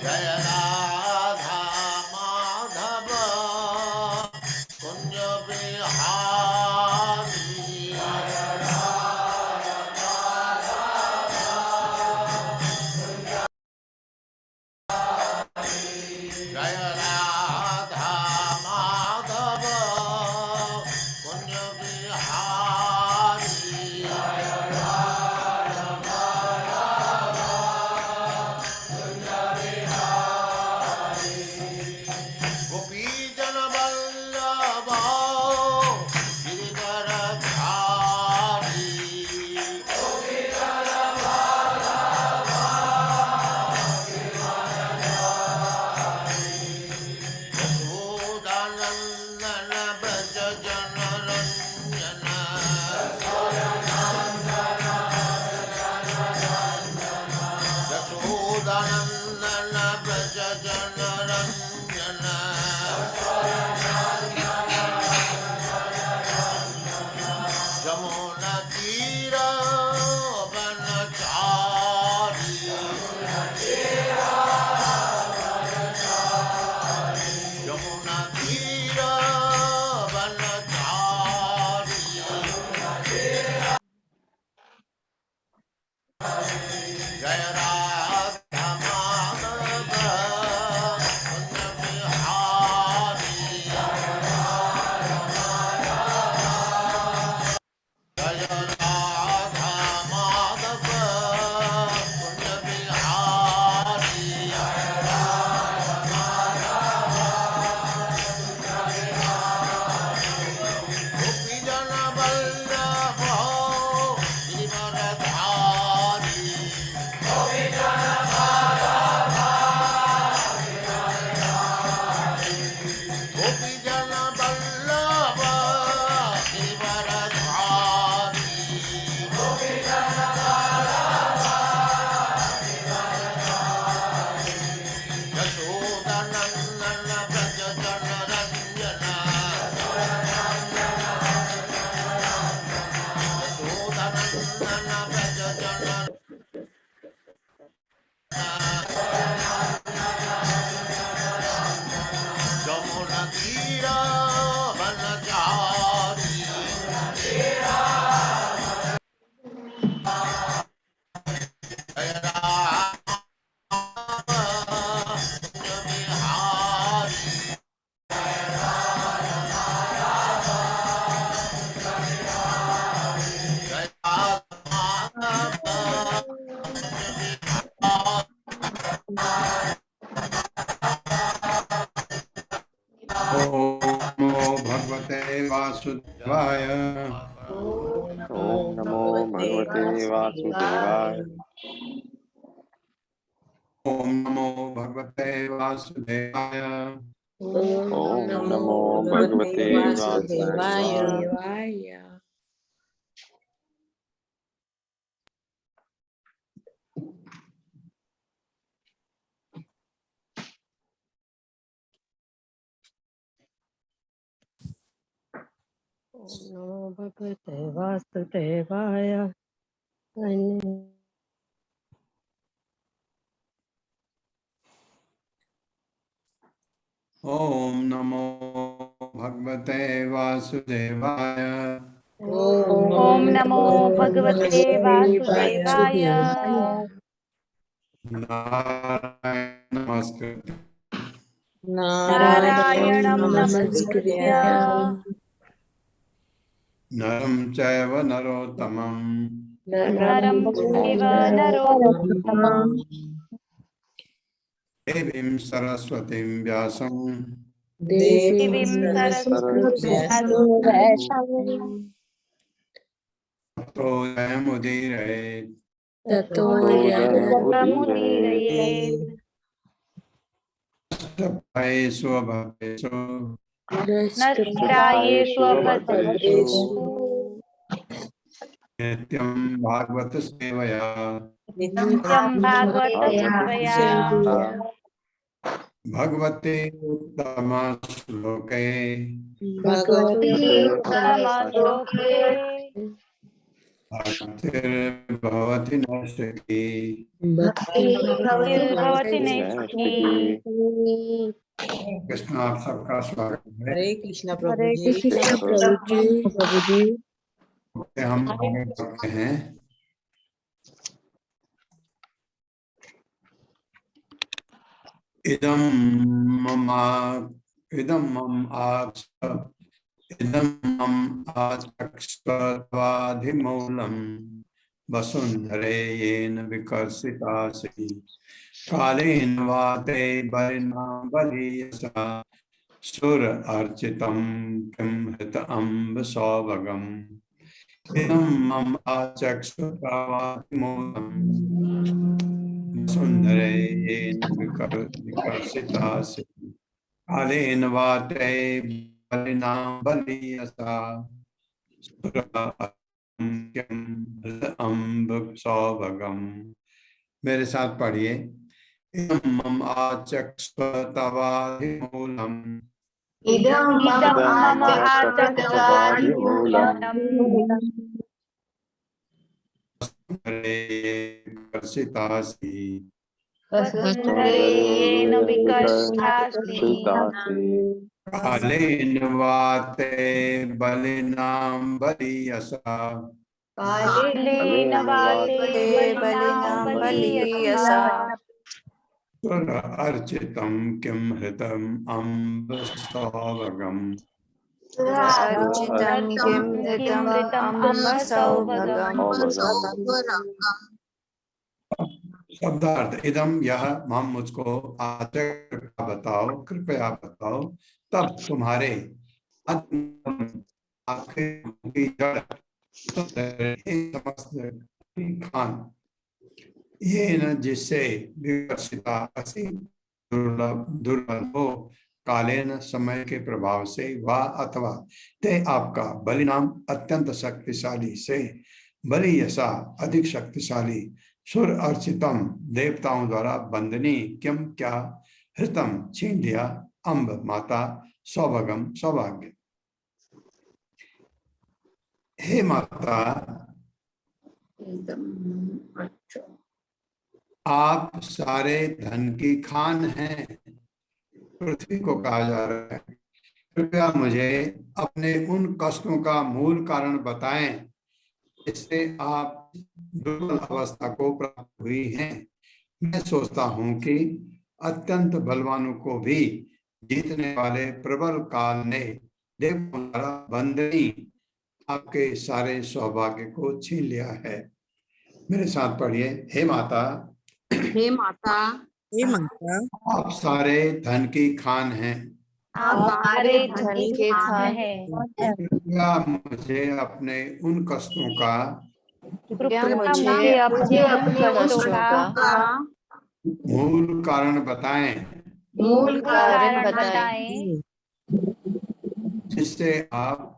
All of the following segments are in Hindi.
जय राधा माधव कुंज बिहारी जय राधा माधव कुंज बिहारी गोपी जन वल्लभ गिरिवरधारी यशोदानंदन ब्रज जन रंजन यशोदानंदन ब्रज जन रंजन जमुना तीर वनचारी यमुना तीर वनचारी जय राधा माधव कुंज बिहारी जय राधा माधव कुंज बिहारी गोपी जन वल्लभ गिरिवरधारी गोपी जन वल्लभ गिरिवरधारी यशोदानंदन ब्रज जन रंजन यशोदानंदन ब्रज जन जमुना तीर वनचारी जय राम कुंज बिहारी जय राधा माधव ओम नमो भगवते वासुदेवाय। ओम नमो भगवते वासुदेवाय। ओम नमो भगवते वासुदेवाय। ओम नमो भगवते वासुदेवाय। नमो भगवते वासुदेवाय। ओम नमो भगवते वासुदेवाय। ओम नमो भगवते वासुदेवाय। नारायण नमस्कृत्य नारायणं नमस्कृत्य नरं चैव नरोत्तमं नरं चैव नरोत्तमं देवीं सरस्वतीं व्यासं देवीं सरस्वतीं व्यासं ततो जयमुदीरयेत्। ततो जयमुदीरयेत्। नष्टप्रायेषु अभद्रेषु नष्टप्रायेषु अभद्रेषु नित्यं भागवत सेवया नित्यं भागवत सेवया भगवते उत्तम श्लोके भगवते उत्तमश्लोके भक्तिर्भवति नैष्ठिकी भक्तिर्भवति नैष्ठिकी नैष्ठिकी। कृष्ण आप सबका स्वागत है। हरे कृष्ण प्रभु हरे जी। कृष्ण प्रभु जी। प्रभु जी हम आगे बढ़ते हैं। इदम मम आचक्षत्वाधिमूलम् वसुन्धरे येन विकर्षितासि कालेन वाते बलिना बलीयसा सुर अर्चितं किं हृत अम्ब सौभगम् इदं मम आचक्षत्वाधिमूलम् वसुन्धरे येन विकर्षितासि कालेन वाते बलिना बलीयसा अम्ब सौभगम। मेरे साथ पढ़िए। इदं मम आचक्षत्वाधिमूलम् इदं मम आचक्षत्वाधिमूलम् विकर्षितासि वसुन्धरे येन विकर्षितासि कालेन वाते बलिनां बलीयसा कालेन वाते बलिनां बलीयसा सुर अर्चितं किं हृतम् अम्ब सौभगम् अर्चितं किं हृतम् अम्ब सौभगम्। शब्दार्थ इदम यह हम मुझको आचर का बताओ, कृपया बताओ, तब तुम्हारे आखिर की जड़ समस्त खान ये न जिससे विकसिता असी दुर्लभ हो कालेन समय के प्रभाव से वा अथवा ते आपका बलिनाम अत्यंत शक्तिशाली से बलि यसा अधिक शक्तिशाली सुर अर्चितम देवताओं द्वारा बंदनी किम क्या हृतम छीन लिया अम्ब माता सौभगम सौभाग्य। हे माता आप सारे धन की खान हैं। पृथ्वी को कहा जा रहा है। कृपया मुझे अपने उन कष्टों का मूल कारण बताएं इससे आप दुर्बल अवस्था को प्राप्त हुई हैं। मैं सोचता हूं कि अत्यंत बलवानों को भी जीतने वाले प्रबल काल ने देवों द्वारा बंदनी आपके सारे सौभाग्य को छीन लिया है। मेरे साथ पढ़िए। हे माता हे माता आप सारे धन की खान हैं। आप सारे धन के खान हैं। कृपया मुझे अपने उन कष्टों का कृपया मुझे अपने कष्टों का मूल कारण बताएं मूल कारण बताएं जिससे आप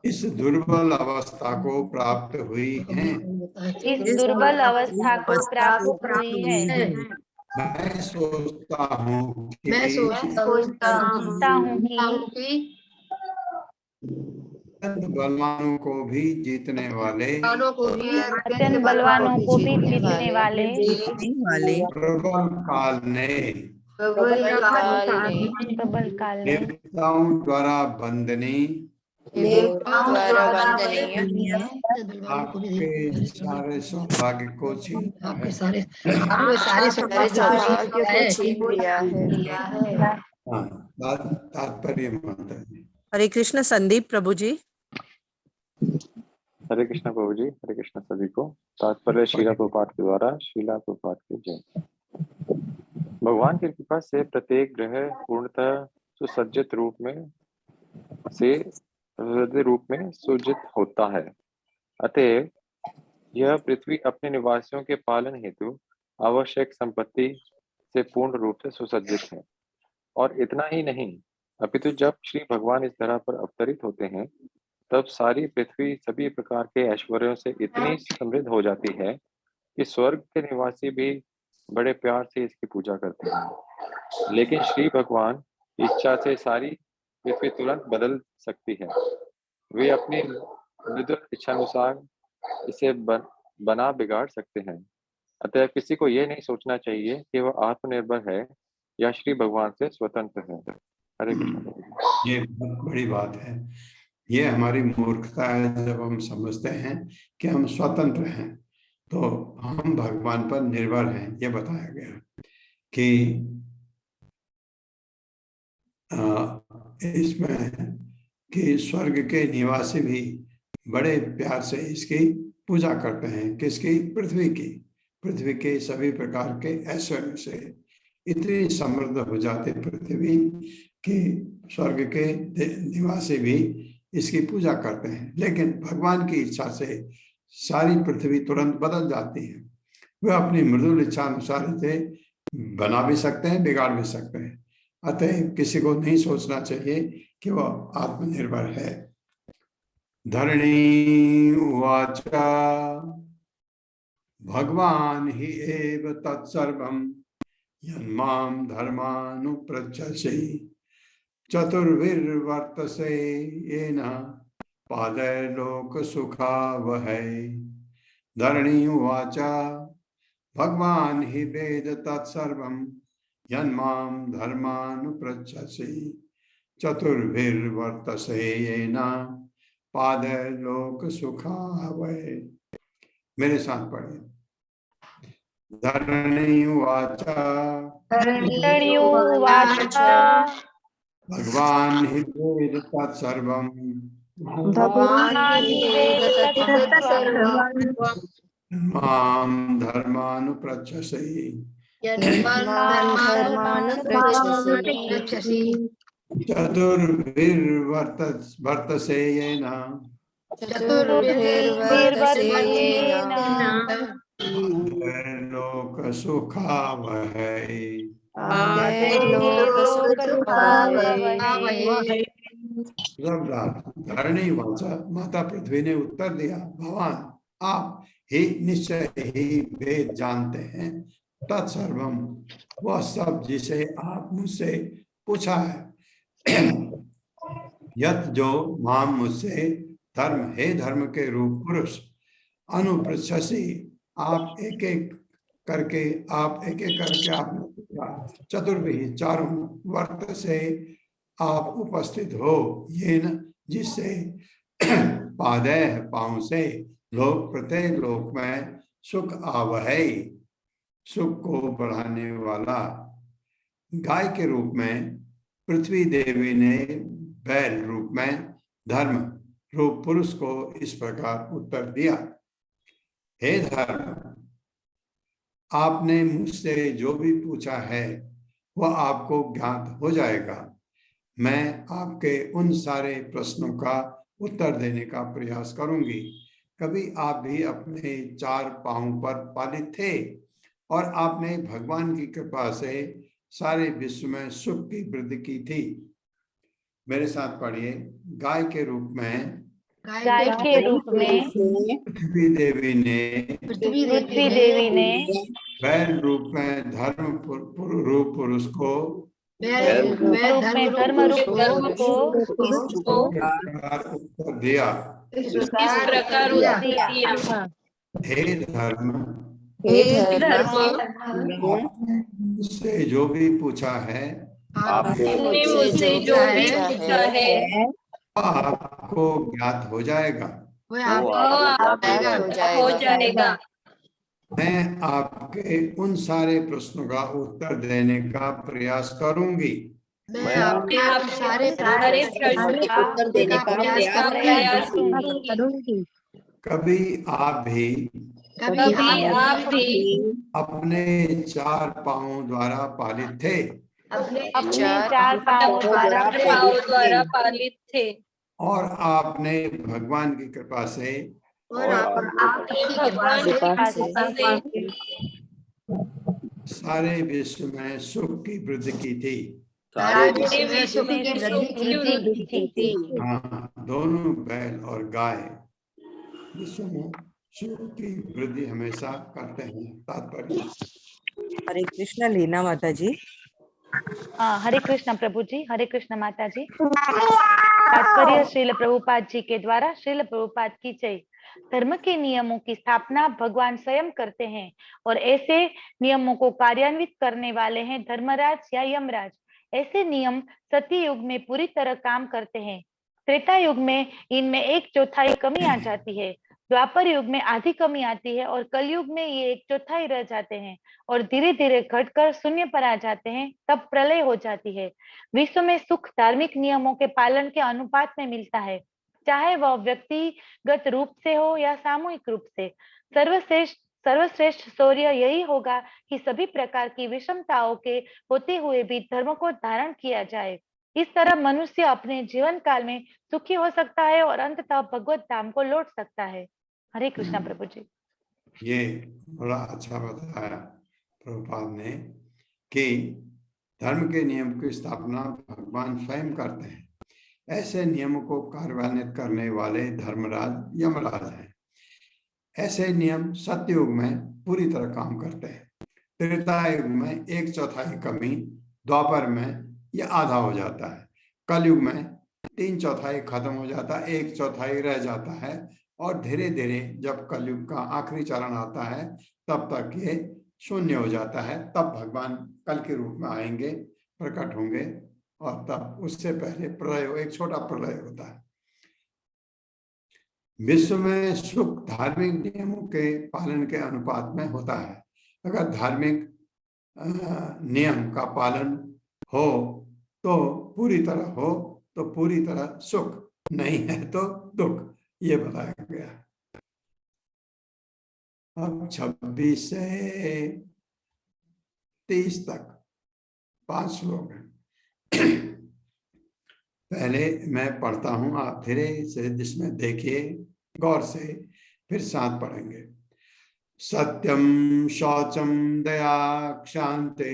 इस दुर्बल अवस्था को प्राप्त हुई हैं। इस दुर्बल अवस्था को प्राप्त हुई है। मैं सोचता हूँ कि अत्यंत बलवानों को भी जीतने वाले अत्यंत बलवानों को भी जीतने वाले प्रबल काल ने प्रबल काल ने देवताओं द्वारा बंदनी आपके सारे सौभाग्य को छीन लिया है। तात्पर्य माता जी। हरे कृष्ण संदीप प्रभु जी। हरे कृष्ण प्रभु जी। हरे कृष्ण सभी को। तात्पर्य शीला प्रभुपाद के द्वारा शीला प्रभुपाद की जय। भगवान की कृपा से प्रत्येक ग्रह पूर्णतः सुसज्जित रूप में सुजित होता है। अतएव यह पृथ्वी अपने निवासियों के पालन हेतु आवश्यक संपत्ति से पूर्ण रूप से सुसज्जित है। और इतना ही नहीं, अपितु जब श्री भगवान इस धरा पर अवतरित होते हैं तब सारी पृथ्वी सभी प्रकार के ऐश्वर्यों से इतनी समृद्ध हो जाती है कि स्वर्ग के निवासी भी बड़े प्यार से इसकी पूजा करते हैं। लेकिन श्री भगवान इच्छा से सारी पृथ्वी तुरंत बदल सकती है। वे अपनी विदुर इच्छानुसार इसे बना बिगाड़ सकते हैं। अतः किसी को यह नहीं सोचना चाहिए कि वह आत्मनिर्भर है या श्री भगवान से स्वतंत्र है। हरे कृष्ण प्रभु जी। ये बहुत बड़ी बात है। ये हमारी मूर्खता है जब हम समझते हैं कि हम स्वतंत्र हैं, तो हम भगवान पर निर्भर हैं। ये बताया गया कि इसमें कि स्वर्ग के निवासी भी बड़े प्यार से इसकी पूजा करते हैं। किसकी? पृथ्वी की। पृथ्वी के सभी प्रकार के ऐश्वर्य से इतनी समृद्ध हो जाती पृथ्वी कि स्वर्ग के निवासी भी इसकी पूजा करते हैं। लेकिन भगवान की इच्छा से सारी पृथ्वी तुरंत बदल जाती है। वे अपनी मृदुल इच्छा अनुसार इसे बना भी सकते हैं, बिगाड़ भी सकते हैं। अतः किसी को नहीं सोचना चाहिए कि वह आत्मनिर्भर है। धरणी उवाच भगवान ही एव तत्सर्वं यन्मां धर्मानुप्रच्छसि चतुर्विर्वर्तसे येन पादैर्लोक सुखावहै। धरणी उवाच भगवान ही वेद तत्सर्वं यन्मां धर्मानुप्रच्छसि चतुर्भिर्वर्तसे येन पादैर्लोक सुखावहै। मेरे साथ पढ़िए। धरणी उवाच धरण्युवाच भगवान हि वेद तत्सर्वं भगवान् हि वेद तत्सर्वम् मां धर्मानुप्रच्छसि धर्मानुप्रच्छसि चतुर्भिर्वर्तसे येन चतुर्भिर्वर्तसेन लोक सुखावहै। पादैर्लोकसुखावहै। धरणी वाचा, माता पृथ्वी ने उत्तर दिया, भगवान आप ही निश्चय ही वेद जानते हैं। तत्सर्वम वह सब जिसे आप मुझसे पूछा है। यत जो माम मुझसे धर्म हे धर्म के रूप पुरुष अनुपृच्छसि आप एक एक करके आपने पूछा। चतुर्भिः चारों वर्त से आप उपस्थित हो। ये न जिससे पादय पांव से लोक प्रत्येक लोक में सुख आवहै, सुख को बढ़ाने वाला। गाय के रूप में पृथ्वी देवी ने बैल रूप में धर्म रूप पुरुष को इस प्रकार उत्तर दिया। हे धर्म, आपने मुझसे जो भी पूछा है वह आपको ज्ञात हो जाएगा। मैं आपके उन सारे प्रश्नों का उत्तर देने का प्रयास करूंगी। कभी आप भी अपने चार पांव पर पालित थे और आपने भगवान की कृपा से सारे विश्व में सुख की वृद्धि की थी। मेरे साथ पढ़िए। गाय के रूप में पृथ्वी देवी ने बैल रूप में धर्म रूप पुरुष को उत्तर दिया। इस प्रकार उत्तर दिया। हे धर्म, से जो भी पूछा है आपने मुझसे जो भी पूछा है आपको ज्ञात हो जाएगा। हो जाएगा। मैं आपके उन सारे प्रश्नों का उत्तर देने का प्रयास करूंगी। मैं आपके सारे प्रश्नों का उत्तर देने का प्रयास करूंगी। कभी आप भी अपने चार पांव द्वारा पालित थे अपने चार पांव द्वारा पालित थे और आपने भगवान की कृपा से सारे विश्व में सुख की वृद्धि की थी। हाँ, दोनों बैल और गाय विश्व में सुख की वृद्धि हमेशा करते हैं। तात्पर्य। हरे कृष्ण लीना माता जी। हरे कृष्ण प्रभु जी। हरे कृष्ण माता जी। तात्पर्य श्रील प्रभुपाद जी के द्वारा। श्रील प्रभुपाद की जय। धर्म के नियमों की स्थापना भगवान स्वयं करते हैं और ऐसे नियमों को कार्यान्वित करने वाले हैं धर्मराज या यमराज। ऐसे नियम सती युग में पूरी तरह काम करते हैं। त्रेता युग में इनमें 1/4 कमी आ जाती है, द्वापर युग में आधी कमी आती है और कलयुग में ये 1/4 रह जाते हैं और धीरे धीरे घटकर शून्य पर आ जाते हैं। तब प्रलय हो जाती है। विश्व में सुख धार्मिक नियमों के पालन के अनुपात में मिलता है, चाहे वह व्यक्तिगत रूप से हो या सामूहिक रूप से। सर्वश्रेष्ठ शौर्य यही होगा कि सभी प्रकार की विषमताओं के होते हुए भी धर्म को धारण किया जाए। इस तरह मनुष्य अपने जीवन काल में सुखी हो सकता है और अंततः भगवत धाम को लौट सकता है। हरे कृष्णा प्रभु जी। ये बड़ा अच्छा बताया प्रभुपाद ने कि धर्म के नियम की स्थापना भगवान स्वयं करते हैं। ऐसे नियमों को कार्यान्वित करने वाले धर्मराज यमराज हैं। ऐसे नियम सत्ययुग में पूरी तरह काम करते हैं। त्रेता युग में 1/4 कमी, द्वापर में यह आधा हो जाता है, कलयुग में 3/4 खत्म हो जाता है, 1/4 रह जाता है और धीरे धीरे जब कलयुग का आखिरी चरण आता है तब तक ये शून्य हो जाता है। तब भगवान कल के रूप में आएंगे, प्रकट होंगे और तब उससे पहले प्रलय, एक छोटा प्रलय होता है। विश्व में सुख धार्मिक नियमों के पालन के अनुपात में होता है। अगर धार्मिक नियम का पालन हो तो पूरी तरह हो तो पूरी तरह सुख, नहीं है तो दुख, ये बताया गया। अब 26 से 30 तक 5 श्लोक हैं। पहले मैं पढ़ता हूं, आप धीरे से जिसमें देखिए गौर से, फिर साथ पढ़ेंगे। सत्यम शौचम दया क्षांते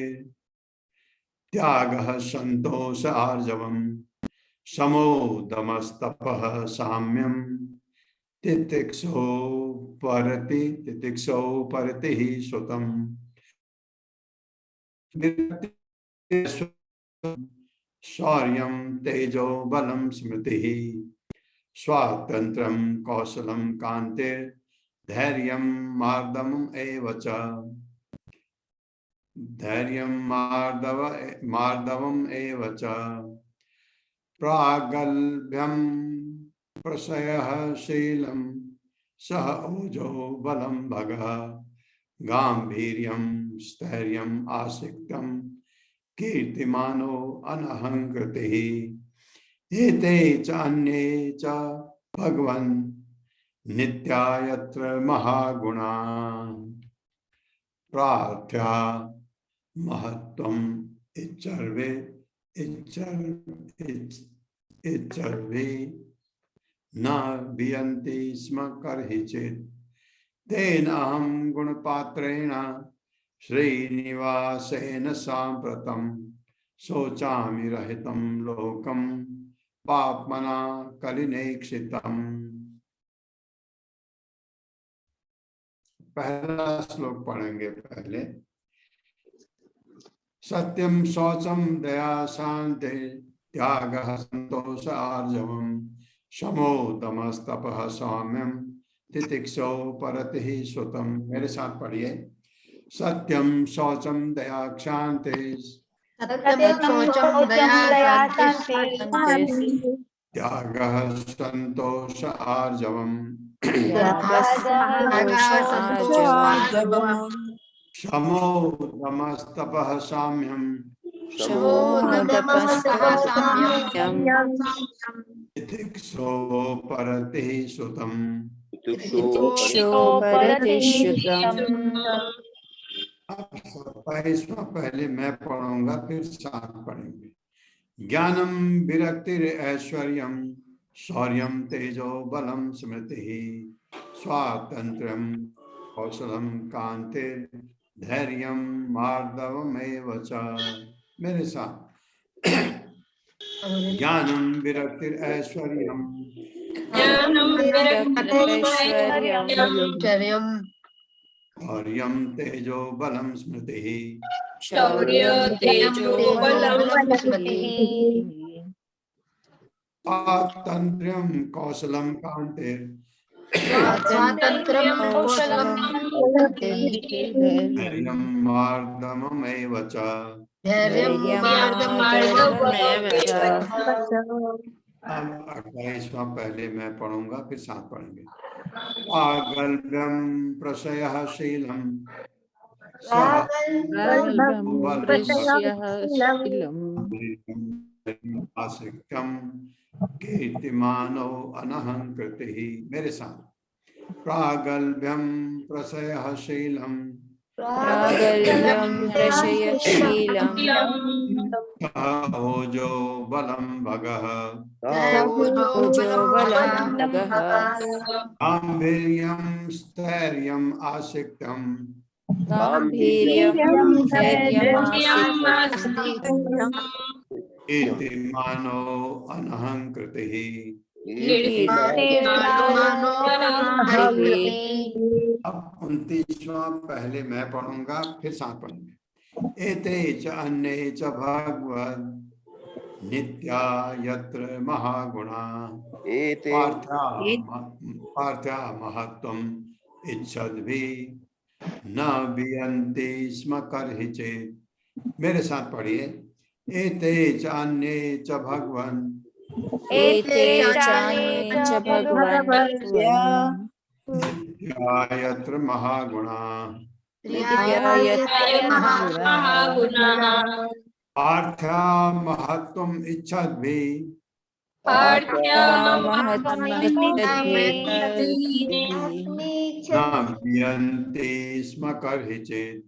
त्यागः संतोष आर्जवम समो दमस्तपः साम्यम तितिक्षो परति सुतम शौर्यं तेजो बलं स्मृतिः स्वातंत्रं कौशलं कान्तिर् धैर्यं मार्दवम् एव च। धैर्यं मार्दवम् एव च। प्रागल्भ्यं प्रशयः शीलं सह ओजो बलं भगः गांभीर्यं स्थैर्यम् आसिक्तं कीर्तिमानो अनहंकृतिः। एते च अन्ये च भगवन् नित्या यत्र महागुणा प्रार्थ्या महत्त्वम् इच्छर्वे न वियन्ति स्म कर्हिचित्। तेन अहं गुणपात्रेण श्रीनिवासेन साम्प्रतं शोचामि रहितं लोकं पाप्मना कलिनेक्षितम्। पहला श्लोक पढ़ेंगे पहले। सत्यम शौचम दया शांति त्यागः संतोष आर्जवम शमो दमस्तपः सौम्यम तितिक्षो परतिः सुतम। मेरे साथ पढ़िए। सत्यम शौचम दया क्षांति त्यागः संतोष आर्जवम शमो दमस्तपः साम्यम तितिक्षो परतिः सुतम। पहले मैं पढ़ूंगा फिर साथ पढ़ेंगे। ज्ञानम विरक्तिर ऐश्वर्यम शौर्यम तेजो बलम स्मृतिः स्वातंत्र्यम कौशलम कांतिर धैर्यम मार्दवमेव च। मेरे साथ। ज्ञानम विरक्तिर ऐश्वर्यम शौर्यम तेजो बलम स्मृतिः स्वातंत्र्यं कौशलं कांते स्वातन्त्र्यं कौशलं धैर्यं मार्दममेव च। धैर्यं धैर्यमार्दमेव च। अब 28वां पहले मैं पढ़ूंगा, फिर साथ पढ़ेंगे। प्रागल्भ्यं प्रशयशीलं आसक्तम कीर्तिमानो अनहंकृतिः। मेरे साथ। प्रागल्भ्यं प्रशयशीलं ओजो बलं भगः गाम्भीर्यं स्थैर्यम् आसक्तम् कीर्तिमानो अनहंकृतिः। अब 29वां पहले मैं पढ़ूंगा, फिर साथ पढ़ेंगे। एते च अन्ये च भगवन् नित्या यत्र महागुणा पार्थ्या महत्त्वम् इच्छद्भिः न वियन्ति स्म कर्हिचित्। मेरे साथ पढ़िए। एते च अन्ये च भगवन् नित्या यत्र महागुणा पार्थ्या महत्त्वम् इच्छद्भिः न वियन्ति स्म कर्हिचित्।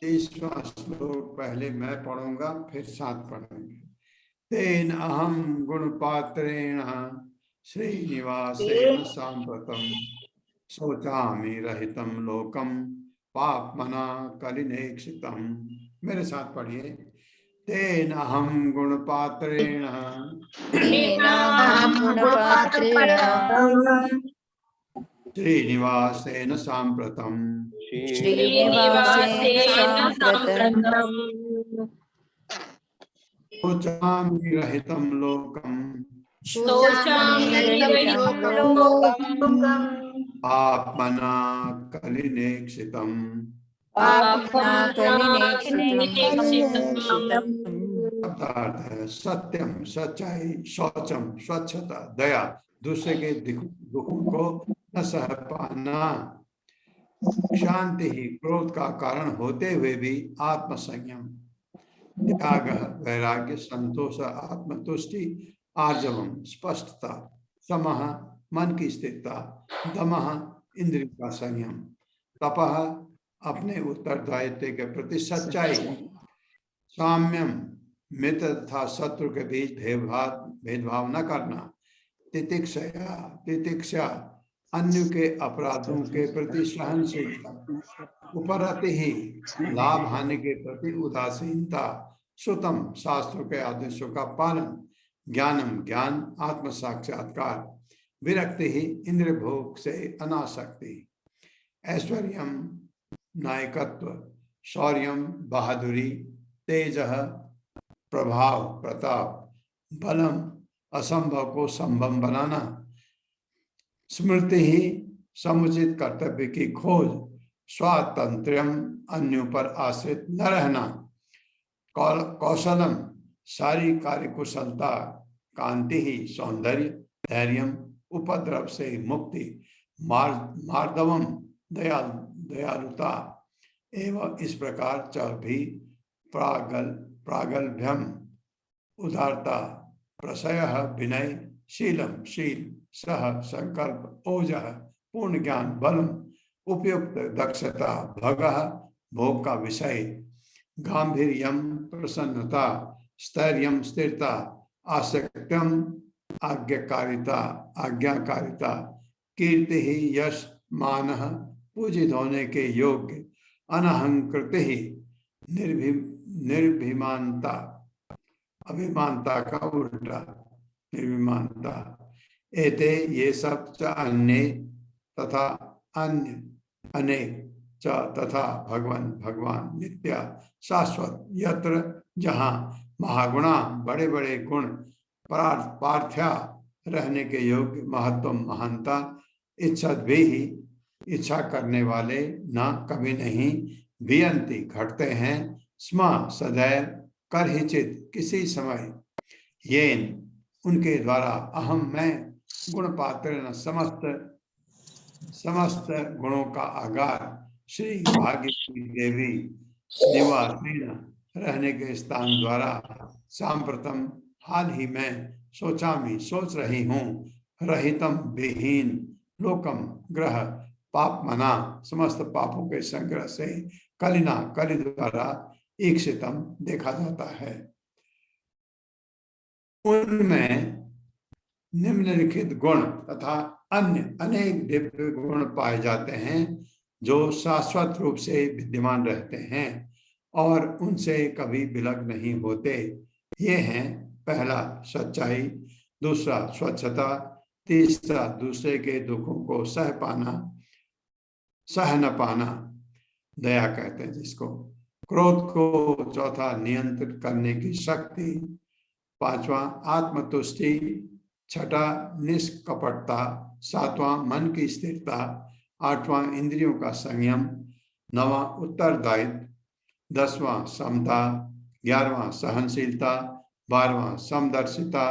30वां श्लोक पहले मैं पढ़ूंगा, फिर साथ पढ़ेंगे। तेन अहम गुणपात्रेण श्रीनिवासेन साम्प्रतं शोचामि रहितं लोकं पाप्मना कलिनेक्षितम्। मेरे साथ पढ़िए। तेन अहम गुणपात्रेण श्रीनिवासेन साम्प्रतं शोचामि रहितं लोकं पाप्मना कलिनेक्षितम्। शब्दार्थ है सत्यम, सच्चाई, शौचम, स्वच्छता, दया, दूसरे के दुखों को न सह पाना, शांति ही क्रोध का कारण होते हुए भी आत्मसंयम, त्याग, वैराग्य, संतोष, आत्मतुष्टि, आर्जवम, स्पष्टता, समः, मन की स्थिरता, दमः, इंद्रिय का संयम, तपः, अपने उत्तरदायित्व के प्रति सच्चाई, साम्यम, मित्र तथा शत्रु के बीच भेदभाव न करना, तितिक्षा, अन्य के अपराधों के प्रति सहनशीलता, उपरति ही, लाभ हानि के प्रति उदासीनता, श्रुतम, शास्त्रों के आदेशों का पालन, ज्ञानम, ज्ञान, आत्म साक्षात्कार, विरक्ति ही, इंद्रिय भोग से अनासक्ति, ऐश्वर्यम, नायकत्व, शौर्यम, बहादुरी, तेजः, प्रभाव, प्रताप, बलम, असंभव को संभव बनाना, स्मृति ही, समुचित कर्तव्य की खोज, स्वातंत्र्यम, अन्यों पर आश्रित न रहना, कौशलम, सारी कार्य कुशलता, कांति ही, सौंदर्य, धैर्यम, उपद्रव से मुक्ति, मार्दवम, दयालुता, एवं इस प्रकार भी प्रागल्भ्यम, उदारता, प्रशयः, विनय, शीलम, शील, सह, संकल्प, ओजः, पूर्ण ज्ञान, बलम, उपयुक्त दक्षता, भगः, भोग का विषय, गांभीर्यम, प्रसन्नता, स्थैर्यम, स्थिरता, आसक्त्यम, आज्ञाकारिता, कीर्ति ही, यश, मान, पूजित होने के योग्य, अनहंकृति ही, निर्भिमानता, अभिमानता का उल्टा, निर्भिमानता। एते, ये सब च अन्य तथा अन्य, अनेक, च तथा भगवान भगवान नित्य शाश्वत यत्र जहाँ महागुणा बड़े बड़े गुण पार्थ्या रहने के योग्य महत्व महानता इच्छा भी ही इच्छा करने वाले न कभी नहीं वियंती घटते हैं स्म सदैव कर ही चित किसी समय येन उनके द्वारा अहम मैं गुण पात्र समस्त गुणों का आगार श्री भाग्यवती देवी निवासीन रहने के स्थान द्वारा सांप्रतम हाल ही में सोच रही हूँ रहितम विहीन लोकम ग्रह पाप मना समस्त पापों के संग्रह से कलिना कलि द्वारा ईक्षितम देखा जाता है। उनमें निम्नलिखित गुण तथा अन्य अनेक दिव्य गुण पाए जाते हैं जो शाश्वत रूप से विद्यमान रहते हैं और उनसे कभी विलग नहीं होते। ये हैं पहला सच्चाई, दूसरा स्वच्छता, तीसरा दूसरे के दुखों को सह न पाना दया कहते हैं जिसको, क्रोध को, चौथा नियंत्रित करने की शक्ति, पांचवा आत्मतुष्टि, छठा निष्कपटता, सातवां मन की स्थिरता, आठवां इंद्रियों का संयम, नवां उत्तरदायित्व, दसवां समता, 11वां सहनशीलता, 12वां समदर्शिता,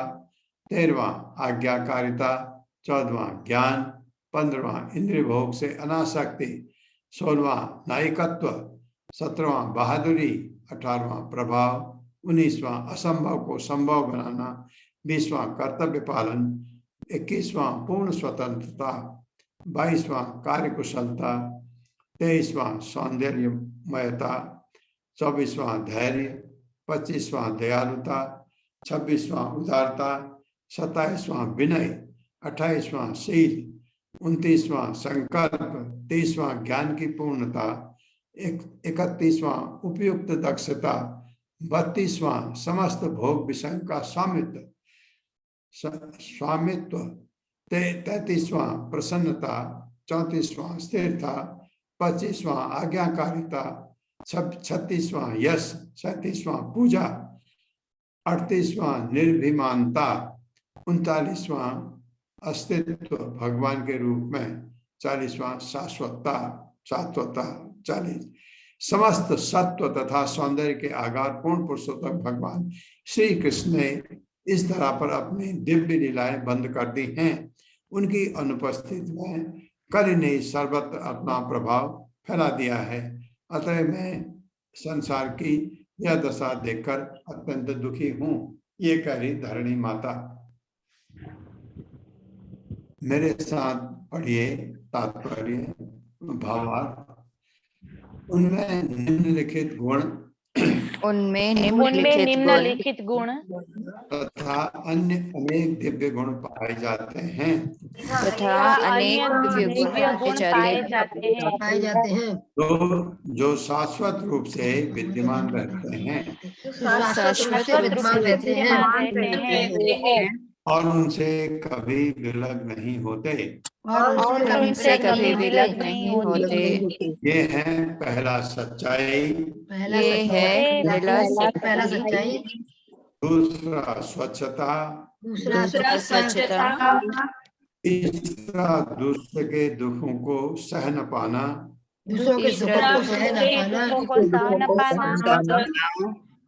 13वां आज्ञाकारिता, 14वां ज्ञान, 15वां इंद्रिय भोग से अनासक्ति, 16वां नायकत्व, 17वां बहादुरी, 18वां प्रभाव, 19वां असंभव को संभव बनाना, 20वां कर्तव्य पालन, 21वां पूर्ण स्वतंत्रता, 22वां कार्यकुशलता, 23वां सौंदर्यमयता, 24वां धैर्य, 25वां दयालुता, 26वां उदारता, 27वां विनय, 28वां शील, 29वां संकल्प, 30वां ज्ञान की पूर्णता, 31वां उपयुक्त दक्षता, 32वां समस्त भोग विषय का स्वामित्व, 33वां प्रसन्नता, 34वां स्थिरता, 25वां आज्ञाकारिता, 36वां यश, 37वां पूजा, 38वां निर्भिमानता, 39वां अस्तित्व भगवान के रूप में, 40वां शाश्वतता 40 समस्त सत्व तथा सौंदर्य के आगार पूर्ण पुरुषोत्तम भगवान श्री कृष्ण ने इस तरह पर अपनी दिव्य लीलाएं बंद कर दी हैं। उनकी अनुपस्थिति में कलि ने सर्वत्र अपना प्रभाव फैला दिया है। अतः मैं संसार की यह दशा देखकर अत्यंत दुखी हूँ। ये कह रही धरणी माता। मेरे साथ पढ़िए तात्पर्य भावार्थ। उनमें निम्नलिखित गुण तथा अन्य अनेक दिव्य गुण पाए जाते हैं जो शाश्वत रूप से विद्यमान रहते हैं और उनसे कभी विलग नहीं होते। ये है पहला सच्चाई, दूसरा स्वच्छता, तीसरा दूसरे के दुखों को सह न पाना,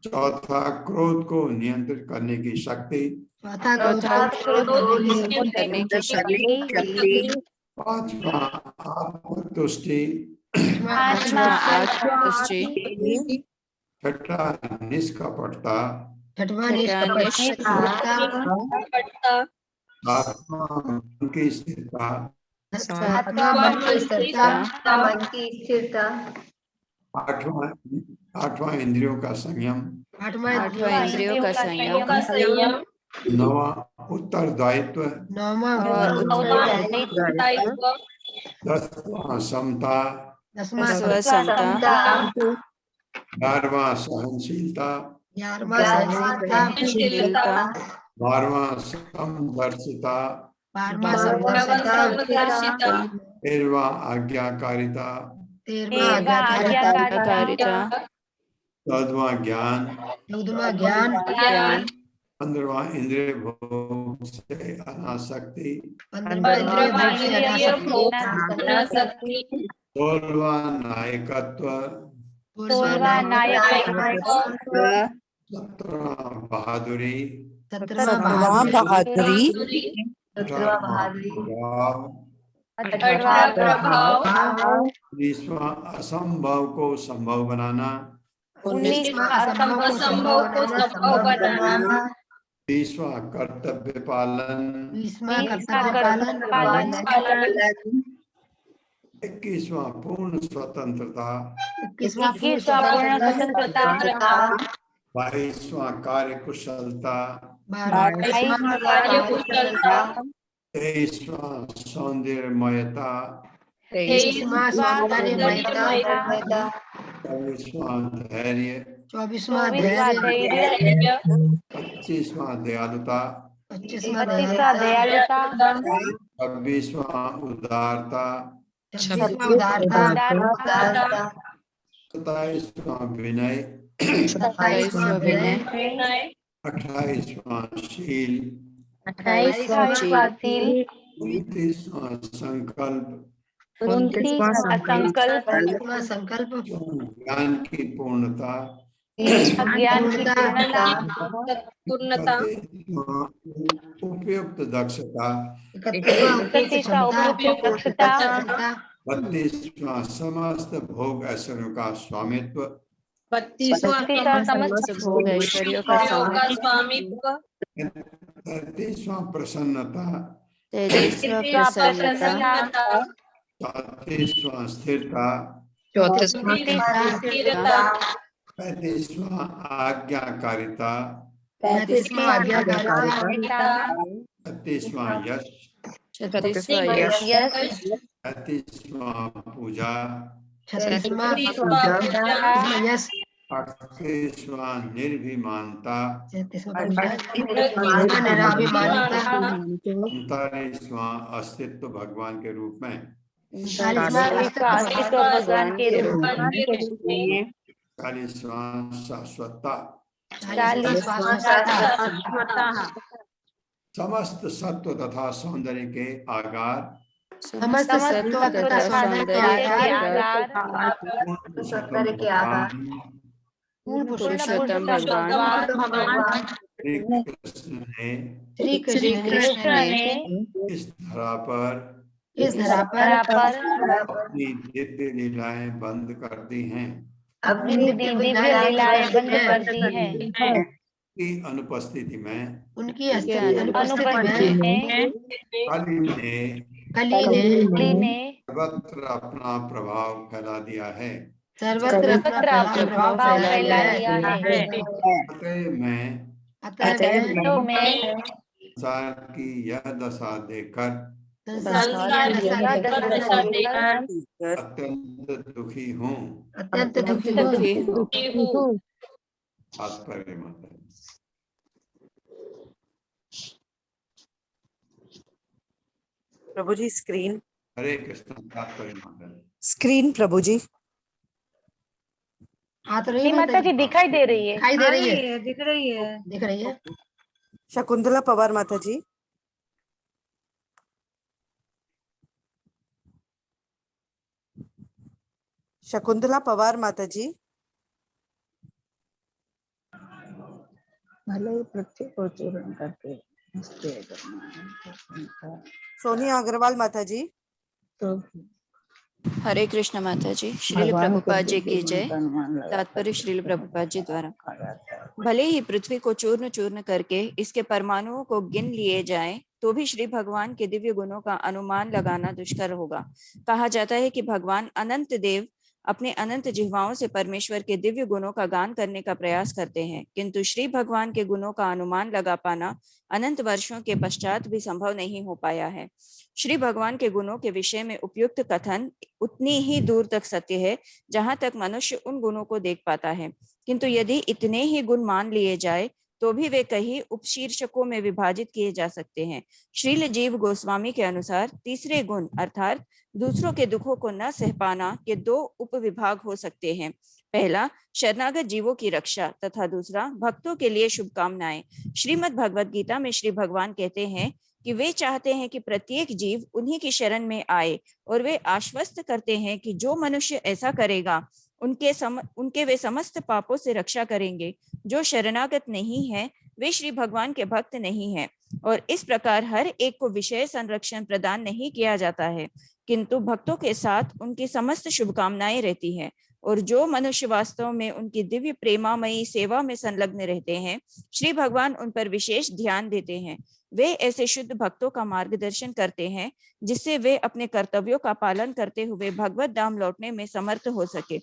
चौथा क्रोध को नियंत्रित करने की शक्ति, पांचवा आत्मतुष्टि, छठा निष्कपटता, सातवां मन की स्थिरता, आठवां इंद्रियों का संयम, नवा उत्तरदायित्व, 10वां समता, 11वां सहनशीलता, 12वां समदर्शिता, 13वां आज्ञाकारिता, तेरहवां आज्ञाकारिता, 14वां ज्ञान, 14वां ज्ञान, 15वां इंद्रिय भोग से अनासक्ति, 15वां इंद्रिय भोग से अनासक्ति, 16वां नायकत्व, 16वां नायकत्व, 17वां बहादुरी, 17वां बहादुरी, 18वां भाव, 18वां प्रभाव, 19वां असंभव को संभव बनाना, 19वां असंभव को संभव बनाना, 20वां कर्तव्य पालन, 20वां 20वां कर्तव्य पालन, 21वां पूर्ण स्वतंत्रता, 21वां पूर्ण 21वां पूर्ण स्वतंत्रता, स्वतंत्रता, 22वां कार्य कुशलता, 22वां कार्य कुशलता, 23वां सौंदर्यमयता, 23वां सौंदर्यमयता, 24वां धैर्य, 24वां 24वां धैर्य, धैर्य, 25वां दयालुता, 25वां 25वां दयालुता, 26वां उदारता, 26वां उदारता, उदारता, 27वां विनय, 27वां विनय, 28वां शील, 28वां शील, 29वां संकल्प, 29वां संकल्प, 29वां संकल्प, ज्ञान की पूर्णता, 30वां ज्ञान की पूर्णता, 31वां उपयुक्त दक्षता, 31वां उपयुक्त 31वां उपयुक्त क्षमता, दक्षता, 32वां समस्त भोग ऐश्वर्यों का स्वामित्व, 32वां समस्त भोग ऐश्वर्यों का स्वामित्व, 33वां प्रसन्नता, 33वां प्रसन्नता, 34वां स्थिरता, 34वां 35वां आज्ञाकारिता, 35वां आज्ञाकारिता, 36वां यश, 36वां यश, 35वां पूजा, 36वां यश, 38वां निर्भिमानता, 38वां निराभिमानता, 39वां अस्तित्व भगवान के रूप में, 40वां अस्तित्व भगवान के रूप में, 40वां शाश्वतता, 40वां समस्त सत्व तथा सौंदर्य के आगार, समस्त सत्व तथा सौंदर्य के आधार, पूर्ण सत्य के आधार, पूर्ण पुरुषोत्तम भगवान श्री कृष्ण ने श्री कृष्ण ने इस धरा पर अपनी दिव्य लीलाएं बंद कर दी हैं, अपनी दिव्य लीलाएं बंद कर दी हैं, की अनुपस्थिति में उनकी अनुपस्थिति में कली ने ने सर्वत्र अपना प्रभाव फैला दिया है। सर्वत्र अपना प्रभाव फैला दिया है। अतः तो मैं संसार की यह दशा देखकर अत्यंत दुखी हूँ। अत्यंत दुखी हूँ। तात्पर्य माता प्रभु जी स्क्रीन। हरे कृष्ण। तात्पर्य माता स्क्रीन प्रभु जी। माता जी दिखाई दे रही है। दिख रही है। शकुंतला पवार माता जी। शकुंतला पवार माता जी। सोनिया अग्रवाल माता जी। हरे कृष्ण माता जी। श्रील प्रभुपाद जी की जय। तात्पर्य श्रील प्रभुपाद जी द्वारा। भले ही पृथ्वी को चूर्ण चूर्ण करके इसके परमाणुओं को गिन लिए जाएं, तो भी श्री भगवान के दिव्य गुणों का अनुमान लगाना दुष्कर होगा। कहा जाता है कि भगवान अनंत देव अपने अनंत जिह्वाओं से परमेश्वर के दिव्य गुणों का गान करने का प्रयास करते हैं, किंतु श्री भगवान के गुणों का अनुमान लगा पाना अनंत वर्षों के पश्चात भी संभव नहीं हो पाया है। श्री भगवान के गुणों के विषय में उपयुक्त कथन उतनी ही दूर तक सत्य है जहां तक मनुष्य उन गुणों को देख पाता है, किंतु यदि इतने ही गुण मान लिए जाए तो भी वे कई उपशीर्षकों में विभाजित किए जा सकते हैं। श्रील जीव गोस्वामी के अनुसार तीसरे गुण अर्थात दूसरों के दुखों को न सह पाना के दो उपविभाग हो सकते हैं। पहला शरणागत जीवों की रक्षा तथा दूसरा भक्तों के लिए शुभकामनाएं। श्रीमद् भगवद गीता में श्री भगवान कहते हैं कि वे चाहते हैं कि प्रत्येक जीव उन्हीं की शरण में आए और वे आश्वस्त करते हैं कि जो मनुष्य ऐसा करेगा उनके वे समस्त पापों से रक्षा करेंगे। जो शरणागत नहीं है वे श्री भगवान के भक्त नहीं हैं और इस प्रकार हर एक को विषय संरक्षण प्रदान नहीं किया जाता है, किंतु भक्तों के साथ उनकी समस्त शुभकामनाएं रहती हैं। और जो मनुष्य वास्तव में उनकी दिव्य प्रेमामयी सेवा में संलग्न रहते हैं, श्री भगवान उन पर विशेष ध्यान देते हैं। वे ऐसे शुद्ध भक्तों का मार्गदर्शन करते हैं जिससे वे अपने कर्तव्यों का पालन करते हुए भगवत धाम लौटने में समर्थ हो सके।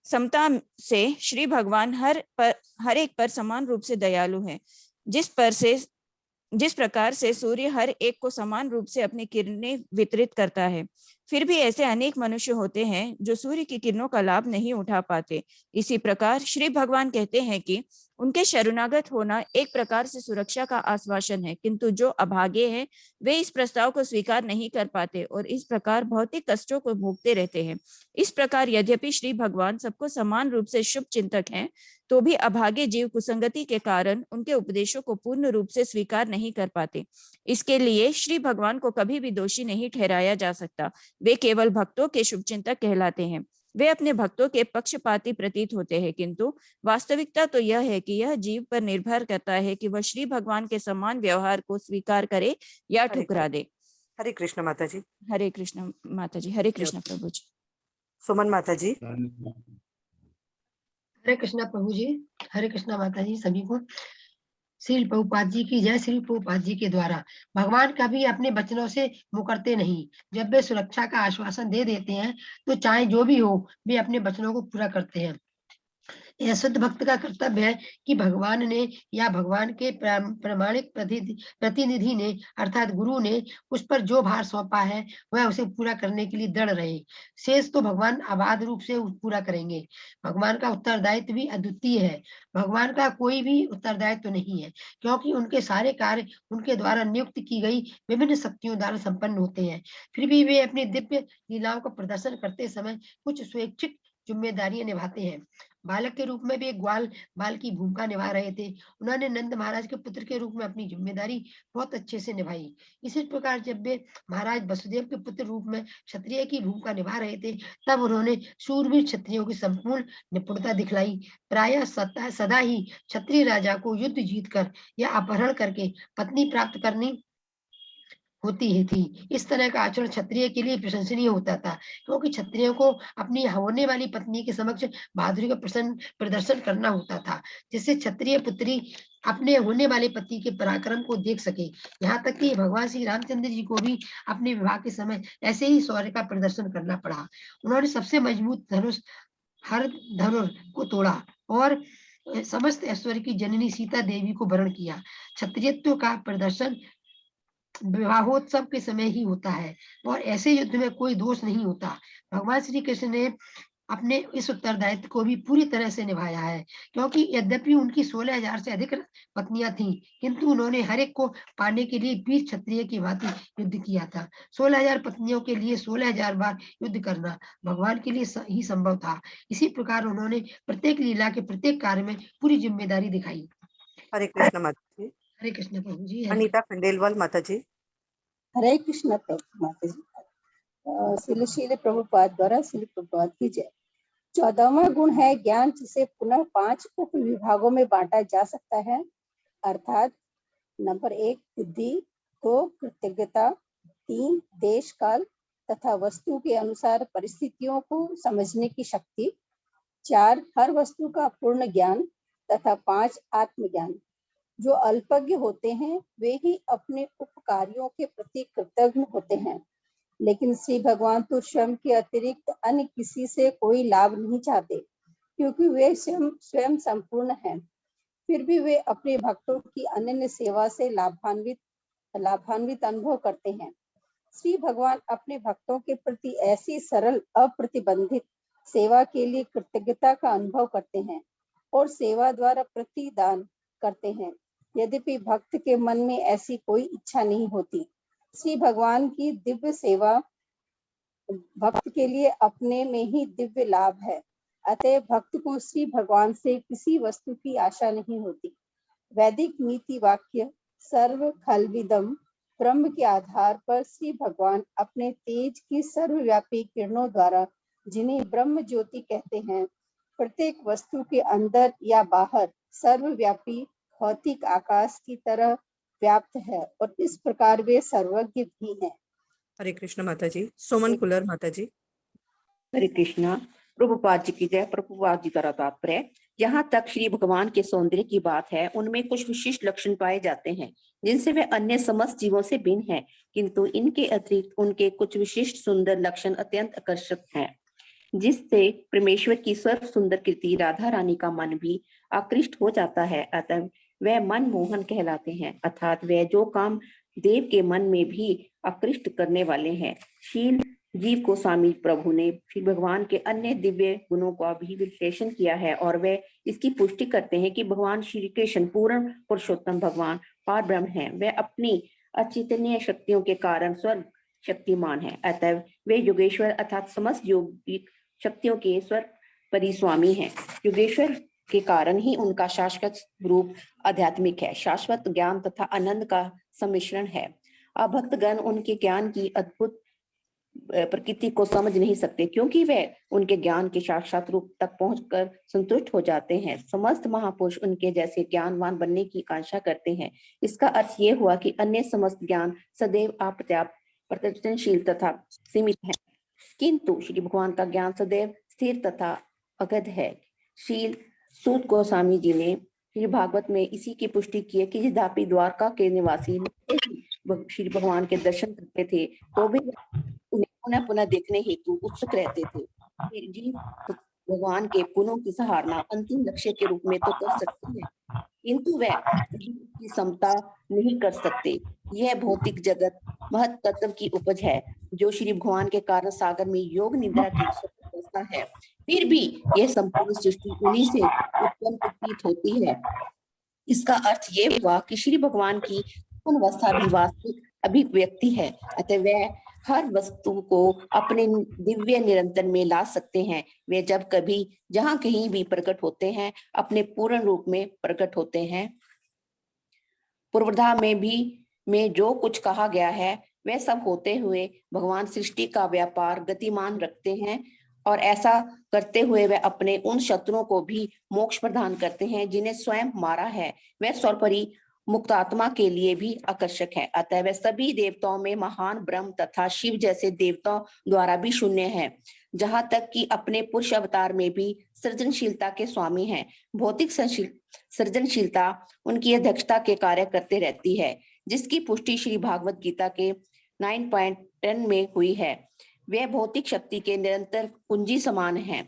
समता से श्री भगवान हर एक पर समान रूप से दयालु हैं। जिस प्रकार से सूर्य हर एक को समान रूप से अपनी किरणें वितरित करता है, फिर भी ऐसे अनेक मनुष्य होते हैं जो सूर्य की किरणों का लाभ नहीं उठा पाते। इसी प्रकार श्री भगवान कहते हैं कि उनके शरणागत होना एक प्रकार से सुरक्षा का आश्वासन है, किंतु जो अभागे हैं वे इस प्रस्ताव को स्वीकार नहीं कर पाते और इस प्रकार भौतिक कष्टों को भोगते रहते हैं। इस प्रकार यद्यपि श्री भगवान सबको समान रूप से शुभ चिंतक हैं, तो भी अभागे जीव कुसंगति के कारण उनके उपदेशों को पूर्ण रूप से स्वीकार नहीं कर पाते। इसके लिए श्री भगवान को कभी भी दोषी नहीं ठहराया जा सकता। वे केवल भक्तों के शुभचिंतक कहलाते हैं। वे अपने भक्तों के पक्षपाती प्रतीत होते हैं, किंतु वास्तविकता तो यह है कि यह जीव पर निर्भर करता है कि वह श्री भगवान के समान व्यवहार को स्वीकार करे या ठुकरा दे। हरे कृष्ण माता जी। हरे कृष्ण माता जी। हरे कृष्ण प्रभु जी। सुमन माता जी। हरे कृष्णा प्रभु जी। हरे कृष्णा माता जी सभी को। श्री प्रभुपाद जी की जय। श्री प्रभुपाद जी के द्वारा भगवान कभी अपने वचनों से मुकरते नहीं। जब वे सुरक्षा का आश्वासन दे देते हैं तो चाहे जो भी हो वे अपने वचनों को पूरा करते हैं। यह शुद्ध भक्त का कर्तव्य है कि भगवान ने या भगवान के प्रामाणिक प्रतिनिधि ने अर्थात गुरु ने उस पर जो भार सौंपा है वह उसे पूरा करने के लिए दृढ़ रहे। शेष तो भगवान अबाध रूप से पूरा करेंगे। भगवान का उत्तरदायित्व भी अद्वितीय है। भगवान का कोई भी उत्तरदायित्व नहीं है, क्योंकि उनके सारे कार्य उनके द्वारा नियुक्त की गई विभिन्न शक्तियों द्वारा संपन्न होते हैं। फिर भी वे अपनी दिव्य लीलाओं का प्रदर्शन करते समय कुछ स्वैच्छिक जिम्मेदारियां निभाते हैं। बालक के रूप में भी एक ग्वाल बाल की भूमिका निभा रहे थे। उन्होंने नंद महाराज के पुत्र के रूप में अपनी जिम्मेदारी बहुत अच्छे से निभाई। इसी प्रकार जब वे महाराज वसुदेव के पुत्र रूप में क्षत्रिय की भूमिका निभा रहे थे, तब उन्होंने शूरवीर क्षत्रियों की संपूर्ण निपुणता दिखलाई। प्रायः सदा ही क्षत्रिय राजा को युद्ध जीतकर या अपहरण करके पत्नी प्राप्त करनी होती ही थी। इस तरह का आचरण क्षत्रिय के लिए प्रशंसनीय होता था, क्योंकि क्षत्रियों को अपनी होने वाली पत्नी के समक्ष बहादुरी का प्रदर्शन करना होता था, जिससे क्षत्रिय पुत्री अपने होने वाले पति के पराक्रम को देख सके। यहाँ तक कि भगवान श्री रामचंद्र जी को भी अपने विवाह के समय ऐसे ही शौर्य का प्रदर्शन करना पड़ा। उन्होंने सबसे मजबूत धनुष हर धनुर को तोड़ा और समस्त ऐश्वर्य की जननी सीता देवी को वरण किया। क्षत्रियत्व का प्रदर्शन विवाहोत्सव के समय ही होता है और ऐसे युद्ध में कोई दोष नहीं होता। भगवान श्री कृष्ण ने अपने इस उत्तरदायित्व को भी पूरी तरह से निभाया है, क्योंकि यद्यपि उनकी 16,000 से अधिक पत्नियां थीं, किंतु उन्होंने हर एक को पाने के लिए वीर क्षत्रिय की भांति युद्ध किया था। 16,000 पत्नियों के लिए 16,000 बार युद्ध करना भगवान के लिए ही संभव था। इसी प्रकार उन्होंने प्रत्येक लीला के प्रत्येक कार्य में पूरी जिम्मेदारी दिखाई। हरे कृष्ण माता जी। हरे कृष्ण प्रभु जी। अनीता खंडेलवाल माता जी। हरे कृष्ण प्रभु माता जी। श्रील प्रभुपाद द्वारा श्रील प्रभुपाद की जय। 14वां गुण है ज्ञान, जिसे पुनः 5 उप विभागों में बांटा जा सकता है, अर्थात नंबर 1 बुद्धि, 2 कृतज्ञता, 3 देश काल तथा वस्तु के अनुसार परिस्थितियों को समझने की शक्ति, 4 हर वस्तु का पूर्ण ज्ञान तथा 5 आत्मज्ञान। जो अल्पज्ञ होते हैं वे ही अपने उपकारियों के प्रति कृतज्ञ होते हैं, लेकिन श्री भगवान तो स्वयं के अतिरिक्त अन्य किसी से कोई लाभ नहीं चाहते, क्योंकि वे स्वयं संपूर्ण हैं। फिर भी वे अपने भक्तों की अनन्य सेवा से लाभान्वित अनुभव करते हैं। श्री भगवान अपने भक्तों के प्रति ऐसी सरल अप्रतिबंधित सेवा के लिए कृतज्ञता का अनुभव करते हैं और सेवा द्वारा प्रतिदान करते हैं। यद्यपि भक्त के मन में ऐसी कोई इच्छा नहीं होती। श्री भगवान की दिव्य सेवा भक्त के लिए अपने में ही दिव्य लाभ है। अतः भक्त को श्री भगवान से किसी वस्तु की आशा नहीं होती। वैदिक नीति वाक्य सर्व खलविदम ब्रह्म के आधार पर श्री भगवान अपने तेज की सर्वव्यापी किरणों द्वारा, जिन्हें ब्रह्म ज्योति कहते हैं, प्रत्येक वस्तु के अंदर या बाहर सर्वव्यापी भौतिक आकाश की तरह व्याप्त है और इस प्रकार वे सर्वज्ञ भी हैं। हरे कृष्ण माता जी। सुमन कुलर माता जी। हरे कृष्णा। प्रभुपाद जी की जय। प्रभुपाद जी द्वारा तात्पर्य, यहाँ तक श्री भगवान के सौंदर्य की बात है, उनमें कुछ विशिष्ट लक्षण पाए जाते हैं जिनसे वे अन्य समस्त जीवों से भिन्न हैं, किंतु इनके अतिरिक्त उनके कुछ विशिष्ट सुंदर लक्षण अत्यंत आकर्षक हैं, जिससे परमेश्वर की सर्व सुंदर कृति राधा रानी का मन भी आकृष्ट हो जाता है। अतः वह मन मोहन कहलाते हैं, अर्थात वह जो काम देव के मन में भी आकृष्ट करने वाले हैं। शील जीव गोस्वामी प्रभु ने श्री भगवान के अन्य दिव्य गुणों का भी विश्लेषण किया है और वे इसकी पुष्टि करते हैं कि भगवान श्री कृष्ण पूर्ण पुरुषोत्तम भगवान पार ब्रह्म हैं। वे अपनी अचिंतनीय शक्तियों के कारण स्वर्ग शक्तिमान है। अतः वे योगेश्वर अर्थात समस्त योगिक शक्तियों के स्वर्ग परिस्वामी हैं। योगेश्वर के कारण ही उनका शाश्वत रूप आध्यात्मिक है, शाश्वत ज्ञान तथा आनंद का सम्मिश्रण है। अब भक्तगण उनके ज्ञान की अद्भुत प्रकृति को समझ नहीं सकते, क्योंकि वे उनके ज्ञान के साक्षात रूप तक पहुंचकर संतुष्ट हो जाते हैं। समस्त महापुरुष उनके जैसे ज्ञानवान बनने की आकांक्षा करते हैं। इसका अर्थ ये हुआ कि अन्य समस्त ज्ञान सदैव अपर्याप्त, परिवर्तनशील तथा सीमित है, किंतु श्री भगवान का ज्ञान सदैव स्थिर तथा अगध है। शील सूत गोस्वामी जी ने श्री भागवत में इसी की पुष्टि की है कि यद्यपि द्वारका के निवासी श्री भगवान के दर्शन करते थे तो भी उन्हें पुनः पुनः देखने हेतु उत्सुक रहते थे। जी भगवान के पुनों की सराहना अंतिम लक्ष्य के रूप में तो कर सकते हैं, किंतु वह की समता नहीं कर सकते। यह भौतिक जगत महत तत्व की उपज है, जो श्री भगवान के कारण सागर में योग निद्रा की अवस्था है। फिर भी यह संपूर्ण सृष्टि उन्हीं से उत्पन्न प्रतीत होती है। इसका अर्थ ये हुआ कि श्री भगवान की अवस्था भी वास्तविक अभिव्यक्ति है। अतः वह हर वस्तु को अपने दिव्य निरंतर में ला सकते हैं। वे जब कभी जहां कहीं भी प्रकट होते हैं, अपने पूर्ण रूप में प्रकट होते हैं। पूर्वधा में जो कुछ कहा गया है वह सब होते हुए भगवान सृष्टि का व्यापार गतिमान रखते हैं, और ऐसा करते हुए वे अपने उन शत्रुओं को भी मोक्ष प्रदान करते हैं जिन्हें स्वयं मारा है। वह सर्वोपरि मुक्तात्मा के लिए भी आकर्षक है। अतः वह सभी देवताओं में महान ब्रह्म तथा शिव जैसे देवताओं द्वारा भी शून्य है, जहां तक कि अपने पुरुष अवतार में भी सृजनशीलता के स्वामी हैं। भौतिक सृजनशीलता उनकी अध्यक्षता के कार्य करते रहती है, जिसकी पुष्टि श्री भागवत गीता के 9.10 में हुई है। वे भौतिक शक्ति के निरंतर कुंजी समान हैं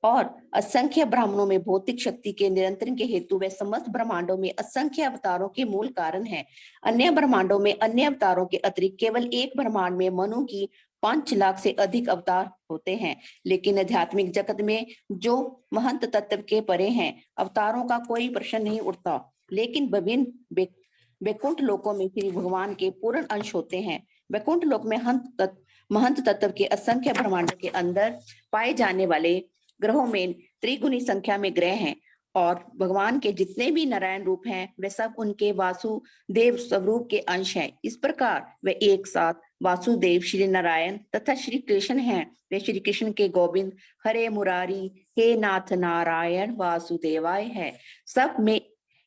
और असंख्य ब्राह्मणों में भौतिक शक्ति के निरंतरण के हेतु वे समस्त ब्रह्मांडों में असंख्य अवतारों के मूल कारण हैं। अन्य ब्रह्मांडों में अन्य अवतारों के अतिरिक्त केवल एक ब्रह्मांड में मनु की 5 लाख से अधिक अवतार होते हैं, लेकिन आध्यात्मिक जगत में जो महंत तत्व के परे हैं, अवतारों का कोई प्रश्न नहीं उठता। लेकिन विभिन्न वैकुंठ लोकों में श्री भगवान के पूर्ण अंश होते हैं। वैकुंठ लोक में महंत तत्व के असंख्य ब्रह्मांडों के अंदर पाए जाने वाले ग्रहों में त्रिगुणी संख्या में ग्रह हैं, और भगवान के जितने भी नारायण रूप हैं वे सब उनके वासुदेव स्वरूप के अंश हैं। इस प्रकार वे एक साथ वासुदेव, श्री नारायण तथा श्री कृष्ण हैं। वे श्री कृष्ण के गोविंद, हरे मुरारी, हे नाथ नारायण वासुदेवाय है, सब में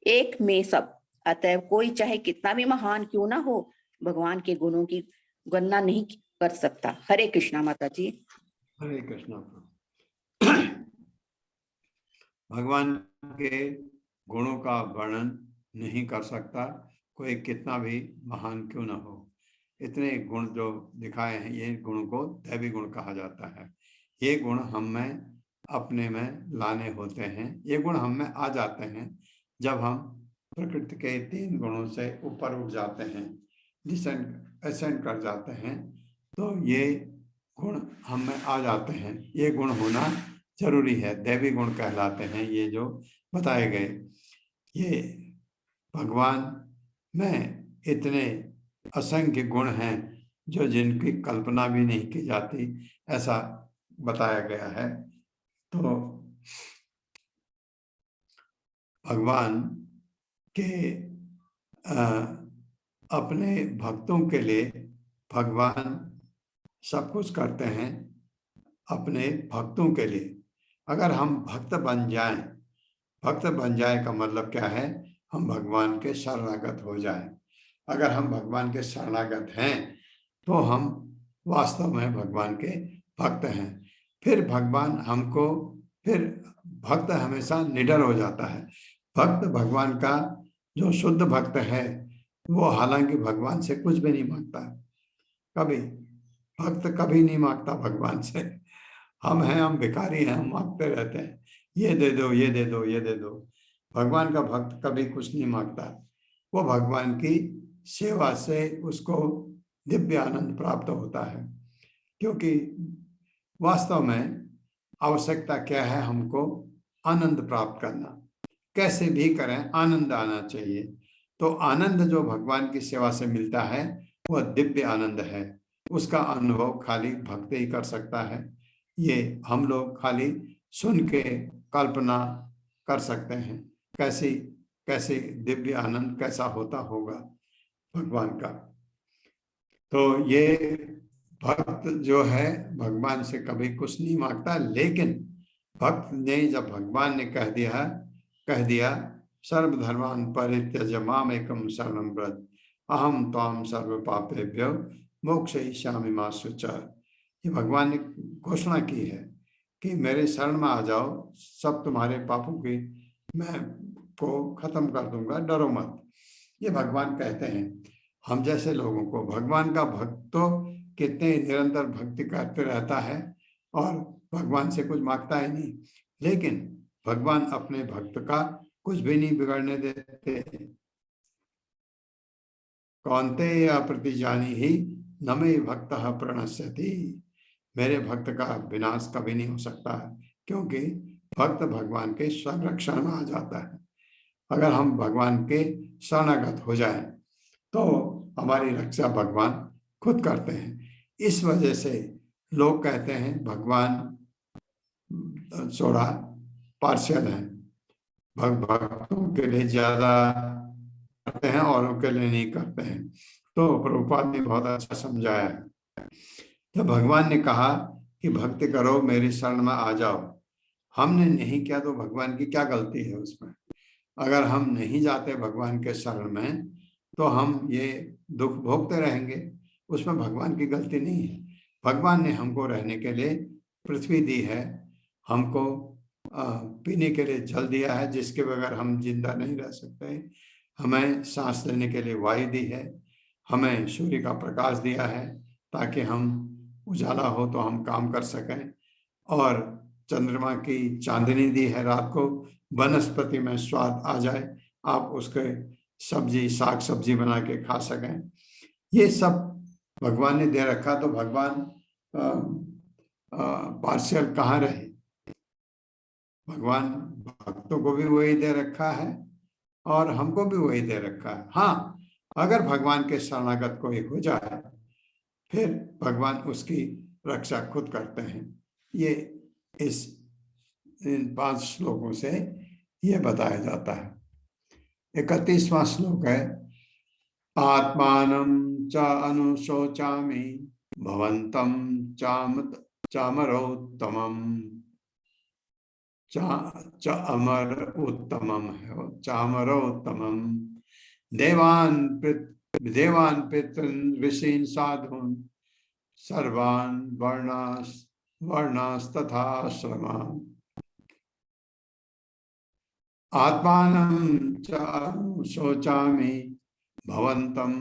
एक में सब। अतः कोई चाहे कितना भी महान क्यों ना हो, भगवान के गुणों की गणना नहीं कर सकता। हरे कृष्णा माता जी। हरे कृष्णा। भगवान के गुणों का वर्णन नहीं कर सकता कोई कितना भी महान क्यों ना हो। इतने गुण जो दिखाए हैं, ये गुणों को दैवी गुण कहा जाता है। ये गुण हम में अपने में लाने होते हैं। ये गुण हम में आ जाते हैं जब हम प्रकृति के 3 गुणों से ऊपर उठ जाते हैं, असेंड कर जाते हैं, तो ये गुण हम में आ जाते हैं। ये गुण होना जरूरी है, दैवी गुण कहलाते हैं ये जो बताए गए। ये भगवान में इतने असंख्य गुण हैं जो जिनकी कल्पना भी नहीं की जाती, ऐसा बताया गया है। तो भगवान के अपने भक्तों के लिए भगवान सब कुछ करते हैं अपने भक्तों के लिए। अगर हम भक्त बन जाएं, भक्त बन जाए का मतलब क्या है? हम भगवान के शरणागत हो जाएं। अगर हम भगवान के शरणागत हैं तो हम वास्तव में भगवान के भक्त हैं। फिर भगवान हमको, फिर भक्त हमेशा निडर हो जाता है। भक्त भगवान का जो शुद्ध भक्त है वो हालांकि भगवान से कुछ भी नहीं मांगता, कभी भक्त कभी नहीं मांगता भगवान से। हम हैं, हम भिखारी हैं, हम मांगते रहते हैं, ये दे दो, ये दे दो, ये दे दो। भगवान का भक्त कभी कुछ नहीं मांगता। वो भगवान की सेवा से उसको दिव्य आनंद प्राप्त होता है, क्योंकि वास्तव में आवश्यकता क्या है? हमको आनंद प्राप्त करना। कैसे भी करें, आनंद आना चाहिए। तो आनंद जो भगवान की सेवा से मिलता है वह दिव्य आनंद है। उसका अनुभव खाली भक्त ही कर सकता है। ये हम लोग खाली सुन के कल्पना कर सकते हैं कैसी कैसे दिव्य आनंद कैसा होता होगा भगवान का। तो ये भक्त जो है भगवान से कभी कुछ नहीं मांगता, लेकिन भक्त ने जब भगवान ने कह दिया सर्वधर्मान् परित्यज्य मामेकं शरणं व्रज अहम त्वां सर्व पापेभ्यो मोक्षयिष्यामि मा शुचः। ये भगवान ने घोषणा की है कि मेरे शरण में आ जाओ, सब तुम्हारे पापों की मैं को खत्म कर दूंगा, डरो मत। ये भगवान कहते हैं। हम जैसे लोगों को भगवान का भक्त तो कितने निरंतर भक्ति करते रहता है और भगवान से कुछ मांगता ही नहीं, लेकिन भगवान अपने भक्त का कुछ भी नहीं बिगड़ने देते। कौन्तेय प्रतिजानी ही न मे भक्तः प्रणश्यति। मेरे भक्त का विनाश कभी नहीं हो सकता है, क्योंकि भक्त भगवान के संरक्षण में आ जाता है। अगर हम भगवान के शरणागत हो जाएं तो हमारी रक्षा भगवान खुद करते हैं। इस वजह से लोग कहते हैं भगवान थोड़ा पार्शियल है, भक्तों के लिए ज्यादा करते हैं और उनके लिए नहीं करते हैं। तो प्रभुपाद ने बहुत अच्छा समझाया है। जब भगवान ने कहा कि भक्ति करो, मेरी शरण में आ जाओ, हमने नहीं किया तो भगवान की क्या गलती है उसमें? अगर हम नहीं जाते भगवान के शरण में तो हम ये दुख भोगते रहेंगे, उसमें भगवान की गलती नहीं है। भगवान ने हमको रहने के लिए पृथ्वी दी है, हमको पीने के लिए जल दिया है जिसके बगैर हम जिंदा नहीं रह सकते, हमें सांस लेने के लिए वायु दी है, हमें सूर्य का प्रकाश दिया है ताकि हम उजाला हो तो हम काम कर सकें, और चंद्रमा की चांदनी दी है रात को, वनस्पति में स्वाद आ जाए, आप उसके सब्जी साग सब्जी बना के खा सकें। ये सब भगवान ने दे रखा, तो भगवान पार्शियल कहाँ रहे? भगवान भक्तों को भी वही दे रखा है और हमको भी वही दे रखा है। हाँ, अगर भगवान के शरणागत कोई हो जाए फिर भगवान उसकी रक्षा खुद करते हैं। ये इन 5 श्लोकों से ये बताया जाता है। 31वां श्लोक है, आत्मानं च अनुशोचामि भवन्तं चामरोत्तमम्। अमर उत्तमम है, चामरोत्तमम। देवान पितॄन् ऋषीन् साधून् सर्वान् वर्णास्तथाश्रमान्। आत्मानं च अनुशोचामि भवन्तं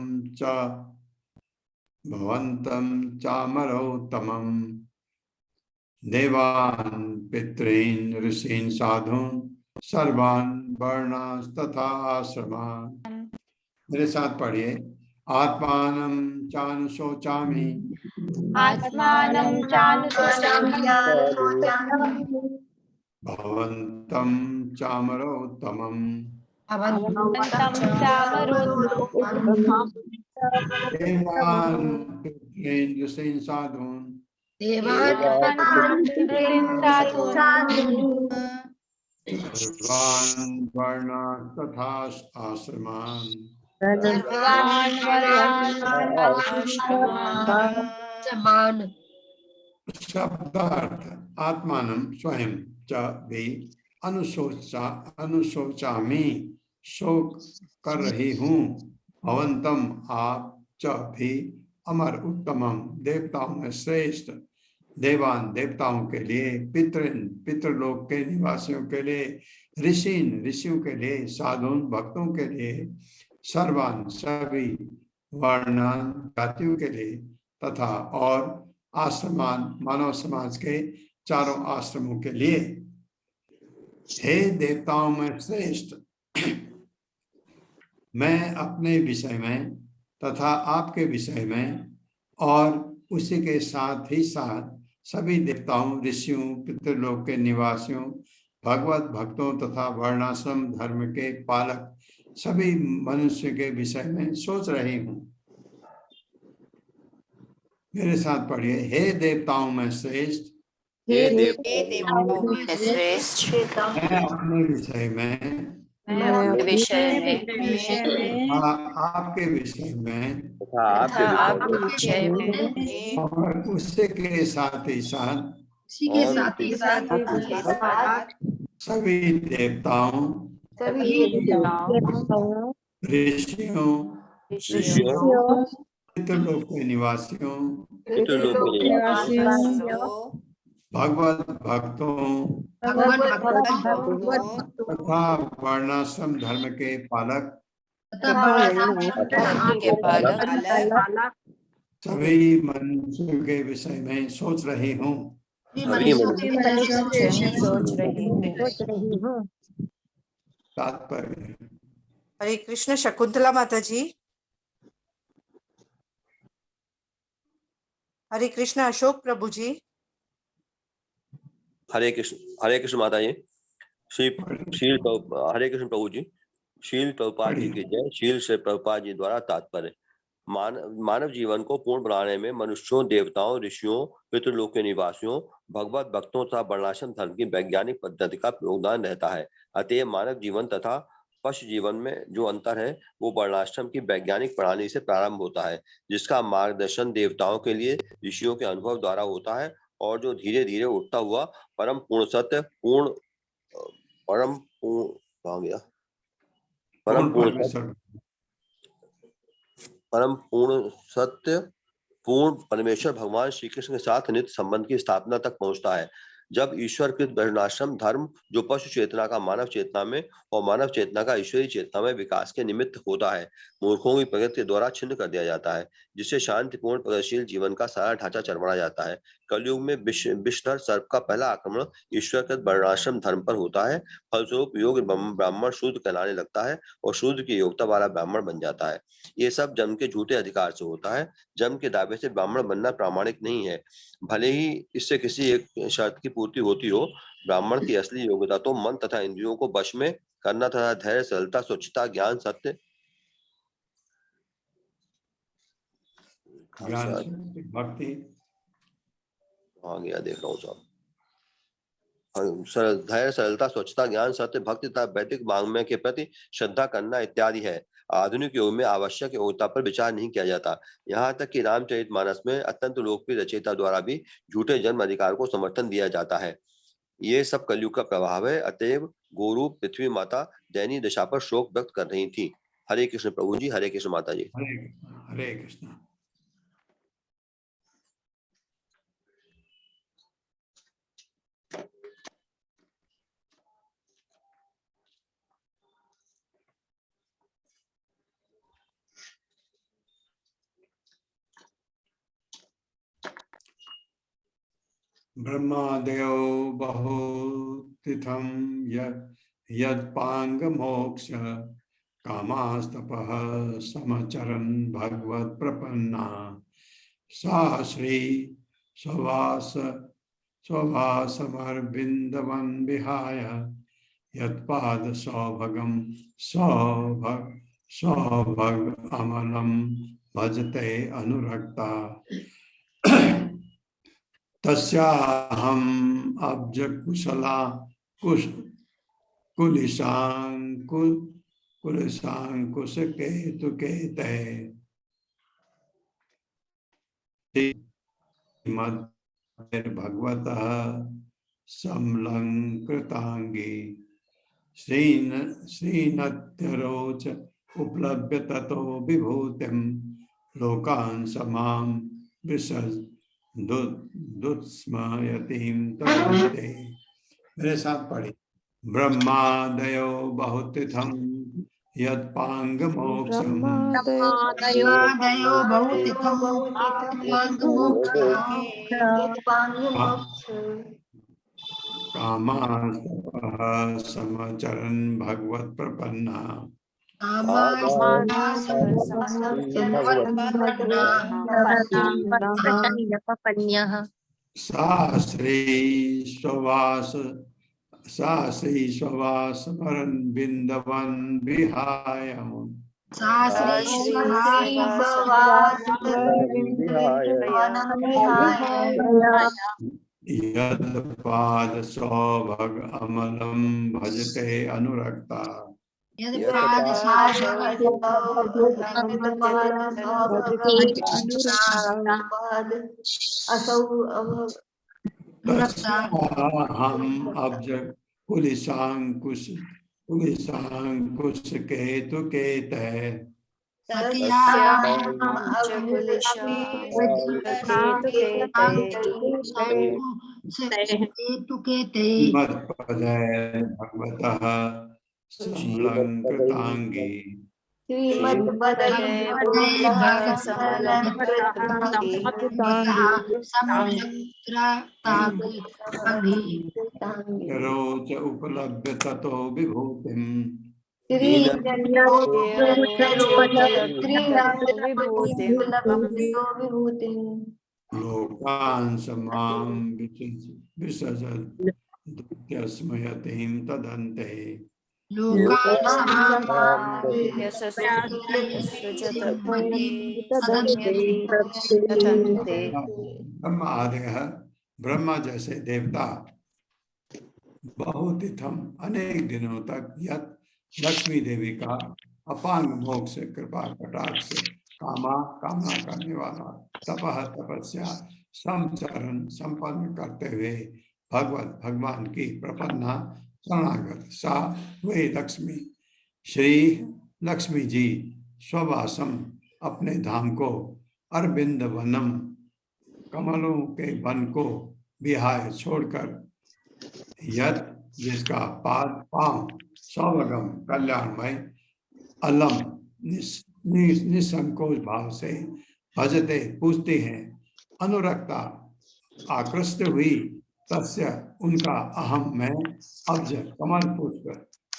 चामरोत्तमम्। देवान् पितॄन् ऋषीन् साधून् सर्वान् वर्णास्तथा आश्रमान्। मेरे साथ पढ़िए, आत्मानं चानुशोचामि भवन्तं चामरोत्तमम्। अवन्तं चामरोत्थम् देवान् पितॄन् साधून् सर्वान् वर्णान् तथा आश्रमान् शब्दार्थ आत्मानं स्वयं च भी अनुशोचामि शोक कर रही हूँ भवंतम आप च भी अमर उत्तमम देवताओं में श्रेष्ठ देवान देवताओं के लिए पितृलोक के निवासियों के लिए ऋषियों के लिए साधुन भक्तों के लिए सर्वान सभी वर्णान जातियों के लिए तथा और आश्रमान मानव समाज के चारों आश्रमों के लिए हे देवताओं में श्रेष्ठ मैं अपने विषय में तथा आपके विषय में और उसी के साथ ही साथ सभी देवताओं ऋषियों पितृलोक के निवासियों भगवत भक्तों तथा वर्णाश्रम धर्म के पालक सभी मनुष्य के विषय में सोच रही हूँ। मेरे साथ पढ़िए, हे देवताओं में श्रेष्ठ हे देवताओं में श्रेष्ठ मैं अपने विषय में आपके विषय में और उससे के साथ ही साथ सभी देवताओं ऋषियों पितृलोक के निवासियों भगवत भक्तों तथा वर्णाश्रम धर्म के पालक सभी मनुष्यों के विषय में सोच रही हूँ। तात्पर्य हरे कृष्ण शकुंतला माता जी। हरे कृष्ण अशोक प्रभु जी। हरे कृष्ण माता जी। हरे कृष्ण प्रभु जी। शील प्रभुपाद जी की जय। शील से प्रभुपाद जी द्वारा तात्पर्य मानव जीवन को पूर्ण बनाने में मनुष्यों देवताओं ऋषियों पितृलोक के निवासियों भगवत भक्तों तथा वर्णाश्रम धर्म की वैज्ञानिक पद्धति का योगदान रहता है। अतः मानव जीवन तथा पशु जीवन में जो अंतर है वो वर्णाश्रम की वैज्ञानिक प्रणाली से प्रारंभ होता है, जिसका मार्गदर्शन देवताओं के लिए ऋषियों के अनुभव द्वारा होता है और जो धीरे धीरे उठता हुआ परम पूर्ण सत्य पूर्ण परमेश्वर भगवान श्री कृष्ण के साथ नित्य संबंध की स्थापना तक पहुंचता है। जब ईश्वर कृत वर्णाश्रम धर्म जो पशु चेतना का मानव चेतना में और मानव चेतना का ईश्वरीय चेतना में विकास के निमित्त होता है, मूर्खों की प्रगति के द्वारा छिन्न कर दिया जाता है, जिससे शांतिपूर्ण प्रगतिशील जीवन का सारा ढांचा चरमरा जाता है। कलयुग में विषधर सर्प का पहला आक्रमण ईश्वर कृत वर्णाश्रम धर्म पर होता है। फलस्वरूप योग्य ब्राह्मण शूद्र कहलाने लगता है और शूद्र की योग्यता वाला ब्राह्मण बन जाता है। ये सब जन्म के झूठे अधिकार से होता है। जन्म के दावे से ब्राह्मण बनना प्रामाणिक नहीं है, भले ही इससे किसी एक शर्त की पूर्ति होती हो। ब्राह्मण की असली योग्यता तो मन तथा इंद्रियों को वश में करना तथा धैर्य सरलता स्वच्छता ज्ञान सत्य भक्ति गया देख रहा हूँ साहब। धैर्य सरलता स्वच्छता ज्ञान सत्य भक्ति तथा वैदिक वाङ्मय के प्रति श्रद्धा करना इत्यादि है। आधुनिक युग में आवश्यक योग्यता पर विचार नहीं किया जाता। यहाँ तक कि रामचरितमानस में अत्यंत लोकप्रिय रचयिता द्वारा भी झूठे जन्म अधिकार को समर्थन दिया जाता है। ये सब कलयुग का प्रभाव है। अतएव गोरु पृथ्वी माता दैनीय दशा पर शोक व्यक्त कर रही थी। हरे कृष्ण प्रभु जी। हरे कृष्ण माता जी। हरे कृष्ण। ब्रह्मादयो बहुतिथं यद्पांग मोक्ष कामास्तपः समचरन् भगवत प्रपन्ना सा श्री स्वभासमरविंदवन विहाय यत्पाद सौभगम सौभग अमलम भजते अनुरक्ता तस्याहम अब्ज कुशला कुलिशांकुश केतु केते भगवतः समलंकृतांगी श्रीनत्यरोच उपलभ्य ततो विभूतिम लोकान् समां विसर्ज दुत्स्मयतीं तदन्ते। मेरे साथ पढ़ी। ब्रह्मादयो बहुतिथं यत्पांग मोक्षम कामास्तपः समचरन् भगवत् प्रपन्ना साश्री स्ववास स्मरन् बिन्दवन् विहाय यद्पाद सौभग अमलम भजते अनुरक्ता हम अब्ज कुलिशांकुश केतु केते भगवतः समलंकृतांगी रोच उपलभ्य ततो विभूतिम लोकान् समां विसर्जन् तदन्ते। ब्रह्मा जैसे देवता बहुतिथम अनेक दिनों तक यत लक्ष्मी देवी का अपांग मोक्ष कृपा कटाक्ष से कामना करने वाला तपस्या समचरण संपन्न करते हुए भगवान की प्रपन्ना शरणागत सा वे लक्ष्मी श्री लक्ष्मी जी स्ववासम अपने धाम को अरविंद वनम कमलों के वन को विहाय छोड़कर यद जिसका पांव सौभगम कल्याणमय अलम निसंकोच भाव से भजते पूजते हैं अनुरक्ता आकृष्ट हुई तस्य उनका अहम में अब्ज कमल पुष्प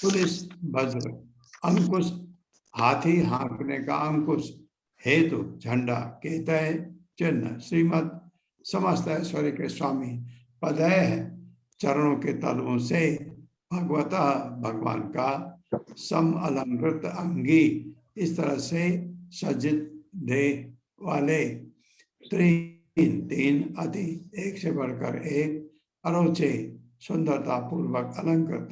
पुलिस वज्र अंकुश हाथी हाँकने का अंकुश हेतु झंडा केतय चिन्ह श्रीमद समस्त ऐश्वर्य के स्वामी पदय चरणों के तलवों से भगवतः भगवान का सम अलंकृत अंगी इस तरह से सज्जित देह वाले तीन अति एक से बढ़कर एक अरोचे सुंदरता पूर्वक अलंकृत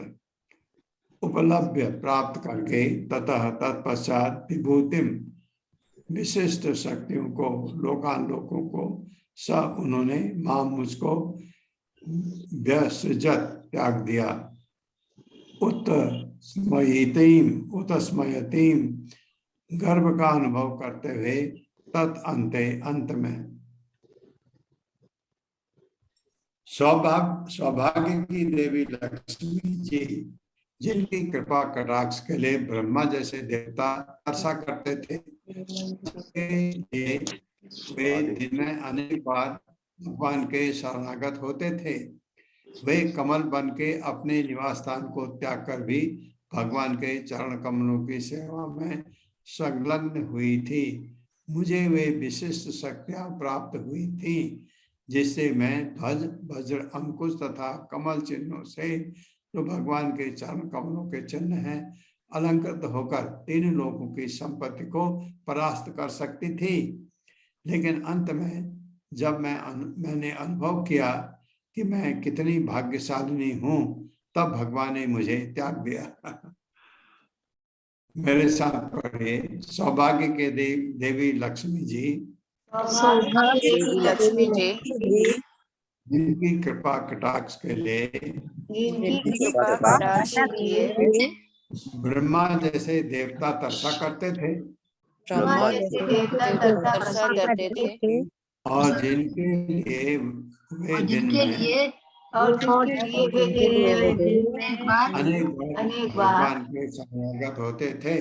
उपलब्ध प्राप्त करके ततः तत्पश्चात विभूतिम विशिष्ट शक्तियों को लोकालोकों को सब उन्होंने मां मुझको व्यसृजत त्याग दिया उत्स्मयतीम गर्भ का अनुभव करते हुए अंत में सौभाग्य की देवी लक्ष्मी जी जिनकी कृपा कटाक्ष के लिए ब्रह्मा जैसे देवता वर्षा करते थे वे दिन में अनेक बार भगवान के शरणागत होते थे। वे कमल बन के अपने निवास स्थान को त्याग कर भी भगवान के चरण कमलों की सेवा में संलग्न हुई थी। मुझे वे विशिष्ट शक्तियां प्राप्त हुई थी जिससे मैं ध्वज वज्र अंकुश तथा कमल चिन्हों से तो भगवान के चरण कमलों के चिन्ह हैं, अलंकृत होकर तीन लोगों की संपत्ति को परास्त कर सकती थी। लेकिन अंत में जब मैंने अनुभव किया कि मैं कितनी भाग्यशालिनी हूं, तब भगवान ने मुझे त्याग दिया। मेरे साथ पढ़िए। सौभाग्य के देवी लक्ष्मी जी, देवी लक्ष्मी जी, जिनकी कृपा कटाक्ष के लिए जिनकी कृपा कटाक्ष के लिए ब्रह्मा जैसे देवता तरसा करते थे, ब्रह्मा जैसे देवता तरसा करते थे, और जिनके लिए वे दिन में अनेक भगवान के समागत होते थे।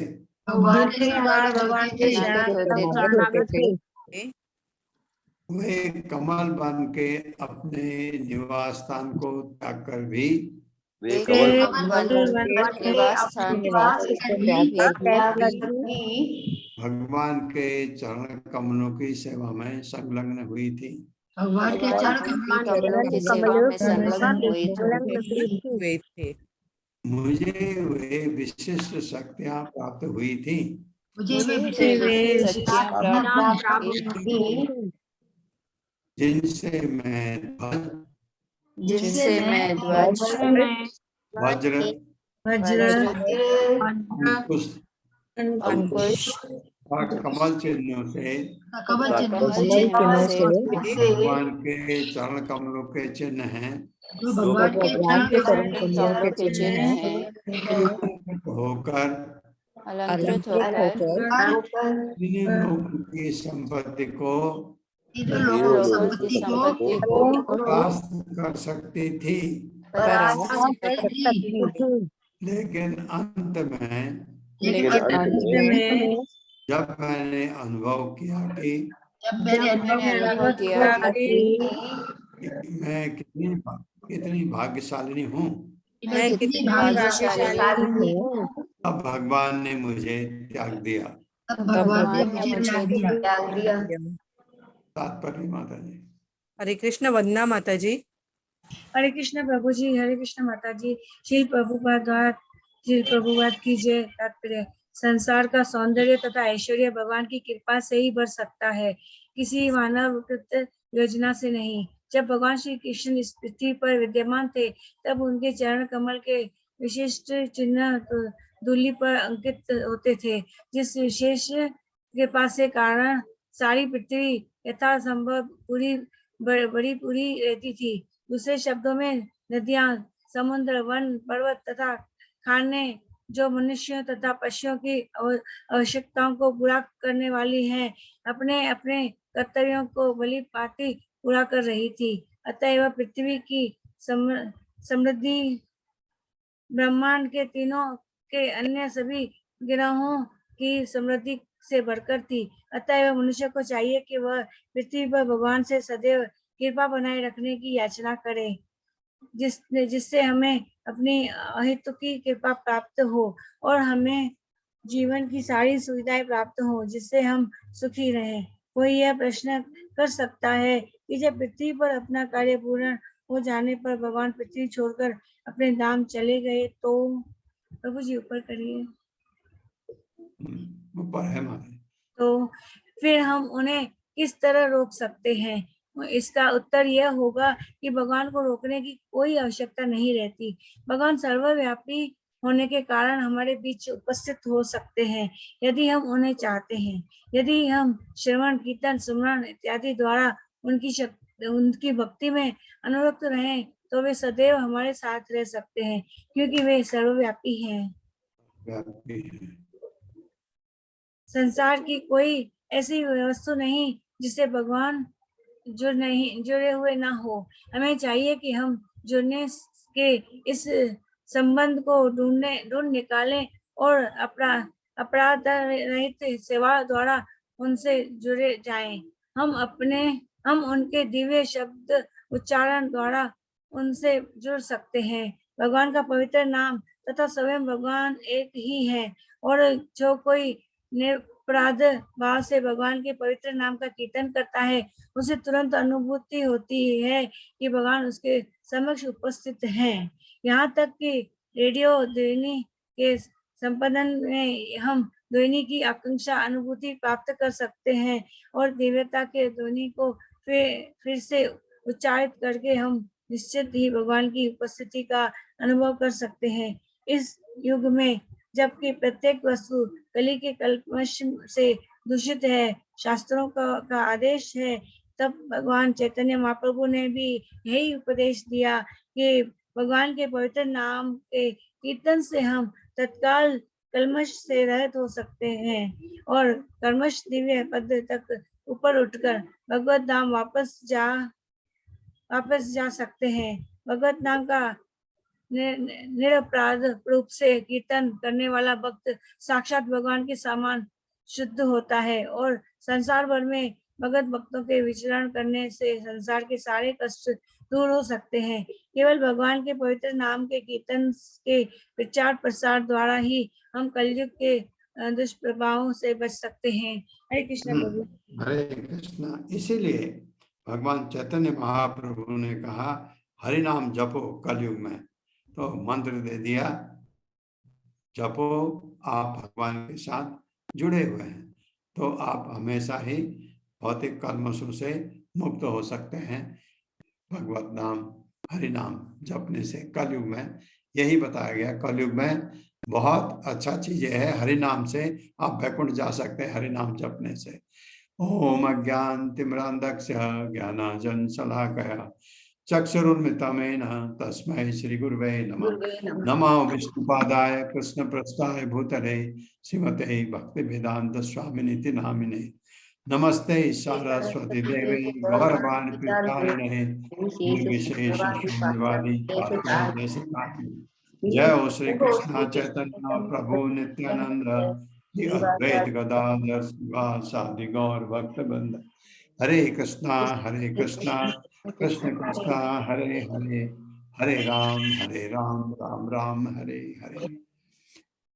वे कमल बन के अपने निवास स्थान को त्याग कर भी वे कमल निवास स्थान भगवान के चरण कमलों की सेवा में संलग्न हुई थी। भगवान के चरण कमलों की सेवा में संलग्न हुई थी। मुझे वे विशिष्ट शक्तियां प्राप्त हुई थी, जिनसे मैं ध्वज, वज्र, अंकुश और कमल चिन्हों से भगवान के चरण कमलों के चिन्ह हैं, होकर अलंकृत होकर तीन लोगों की संपत्ति को प्राप्त कर सकती थी। लेकिन अंत में जब मैंने अनुभव किया कि मैं कितनी भाग्यशालिनी हूँ, अब भगवान ने मुझे त्याग दिया। तात्पर्य माता जी। हरे कृष्ण। वंदना माता जी। हरे कृष्ण प्रभु जी। हरे कृष्ण माता जी। श्री प्रभुपाद द्वारा श्री प्रभुपाद की जय। तात्पर्य: संसार का सौंदर्य तथा ऐश्वर्य भगवान की कृपा से ही बढ़ सकता है, किसी मानवकृत योजना से नहीं। जब भगवान श्री कृष्ण इस पृथ्वी पर विद्यमान थे, तब उनके चरण कमल के विशिष्ट चिन्ह धूलि पर अंकित होते थे, जिस विशेष कृपा से कारण सारी पृथ्वी यथा संभव बड़ी पूरी रहती थी। दूसरे शब्दों में नदियां, समुद्र, वन, पर्वत तथा खाने जो मनुष्यों तथा पशुओं की आवश्यकताओं को पूरा करने वाली हैं, अपने अपने कर्तव्यों को भली भांति पूरा कर रही थी। अतएव पृथ्वी की समृद्धि ब्रह्मांड के तीनों के अन्य सभी ग्रहों की समृद्धि से बढ़कर थी। अतएव मनुष्य को चाहिए कि वह पृथ्वी पर भगवान से सदैव कृपा बनाए रखने की याचना करे, जिससे हमें अपनी अहित की कृपा प्राप्त हो और हमें जीवन की सारी सुविधाएं प्राप्त हो, जिससे हम सुखी रहें। कोई यह प्रश्न कर सकता है कि जब पृथ्वी पर अपना कार्य पूर्ण हो जाने पर भगवान पृथ्वी छोड़कर अपने धाम चले गए तो? प्रभु जी ऊपर करिए। ऊपर है माता। तो फिर हम उन्हें किस तरह रोक सकते हैं? इसका उत्तर यह होगा कि भगवान को रोकने की कोई आवश्यकता नहीं रहती। भगवान सर्वव्यापी होने के कारण हमारे बीच उपस्थित हो सकते हैं यदि हम उन्हें चाहते हैं। यदि हम श्रवण, कीर्तन, सुमरण इत्यादि द्वारा उनकी भक्ति में अनुरक्त रहें, तो वे सदैव हमारे साथ रह सकते हैं, क्योंकि वे सर्वव्यापी हैं। संसार की कोई ऐसी वस्तु नहीं जिसे भगवान जुड़े हुए ना हो। हमें चाहिए कि हम जुड़ने के इस संबंध को ढूंढ निकालें और अपराध रहित सेवा द्वारा उनसे जुड़े जाएं। हम उनके दिव्य शब्द उच्चारण द्वारा उनसे जुड़ सकते हैं। भगवान का पवित्र नाम तथा स्वयं भगवान एक ही है, और जो कोई निरपराध भाव से भगवान के पवित्र नाम का कीर्तन करता है, उसे तुरंत अनुभूति होती है कि भगवान उसके समक्ष उपस्थित हैं। यहाँ तक कि रेडियो ध्वनि के संपादन में हम ध्वनि की आकांक्षा अनुभूति प्राप्त कर सकते हैं और दिव्यता के ध्वनि को फिर से उच्चारित करके हम निश्चित ही भगवान की उपस्थिति का अनुभव कर सकते हैं। इस युग में जबकि प्रत्येक वस्तु कली के कल्मश से दूषित है, शास्त्रों का आदेश है, तब भगवान चैतन्य महाप्रभु ने भी यही उपदेश दिया कि भगवान के पवित्र नाम के कीर्तन से हम तत्काल कल्मश से रहित हो सकते हैं और कर्मश दिव्य पद तक ऊपर उठकर भगवत धाम वापस जा सकते हैं। भगवत नाम का निरपराध रूप से कीर्तन करने वाला भक्त साक्षात भगवान के समान शुद्ध होता है और संसार भर में भगत भक्तों के विचरण करने से संसार के सारे कष्ट दूर हो सकते हैं। केवल भगवान के पवित्र नाम के कीर्तन के प्रचार प्रसार द्वारा ही हम कलयुग के दुष्प्रभावों से बच सकते हैं। हरे कृष्ण प्रभु। हरे कृष्ण। इसीलिए भगवान चैतन्य महाप्रभु ने कहा हरि नाम जपो कलयुग में, तो मंत्र दे दिया, जपो, आप भगवान के साथ जुड़े हुए हैं तो आप हमेशा ही भौतिक कर्मों से मुक्त हो सकते हैं। भगवत नाम हरि नाम जपने से कलयुग में यही बताया गया। कलयुग में बहुत अच्छा चीज है, हरि नाम से आप वैकुंठ जा सकते हैं हरि नाम जपने से। ओम अज्ञान तिमिरांधस्य ज्ञानांजन शलाकया चक्षुरुन्मिलितं तस्मै श्री गुरुवे नमः। नमो विष्णुपादाय कृष्ण प्रस्थाय भूतले श्रीमते भक्ति वेदांत स्वामिनिति नामिने। नमस्ते सरस्वती देवे गौरवाणी प्रचारिणे निर्विशेष शून्यवादी पाश्चात्य देशकारिणे। जय हो श्री कृष्ण चैतन्य प्रभु नित्यानंद श्री अद्वैत गदाधर शिवासादि गौर भक्त वृंद। हरे कृष्णा कृष्ण कृष्णा हरे हरे, हरे राम राम राम हरे हरे।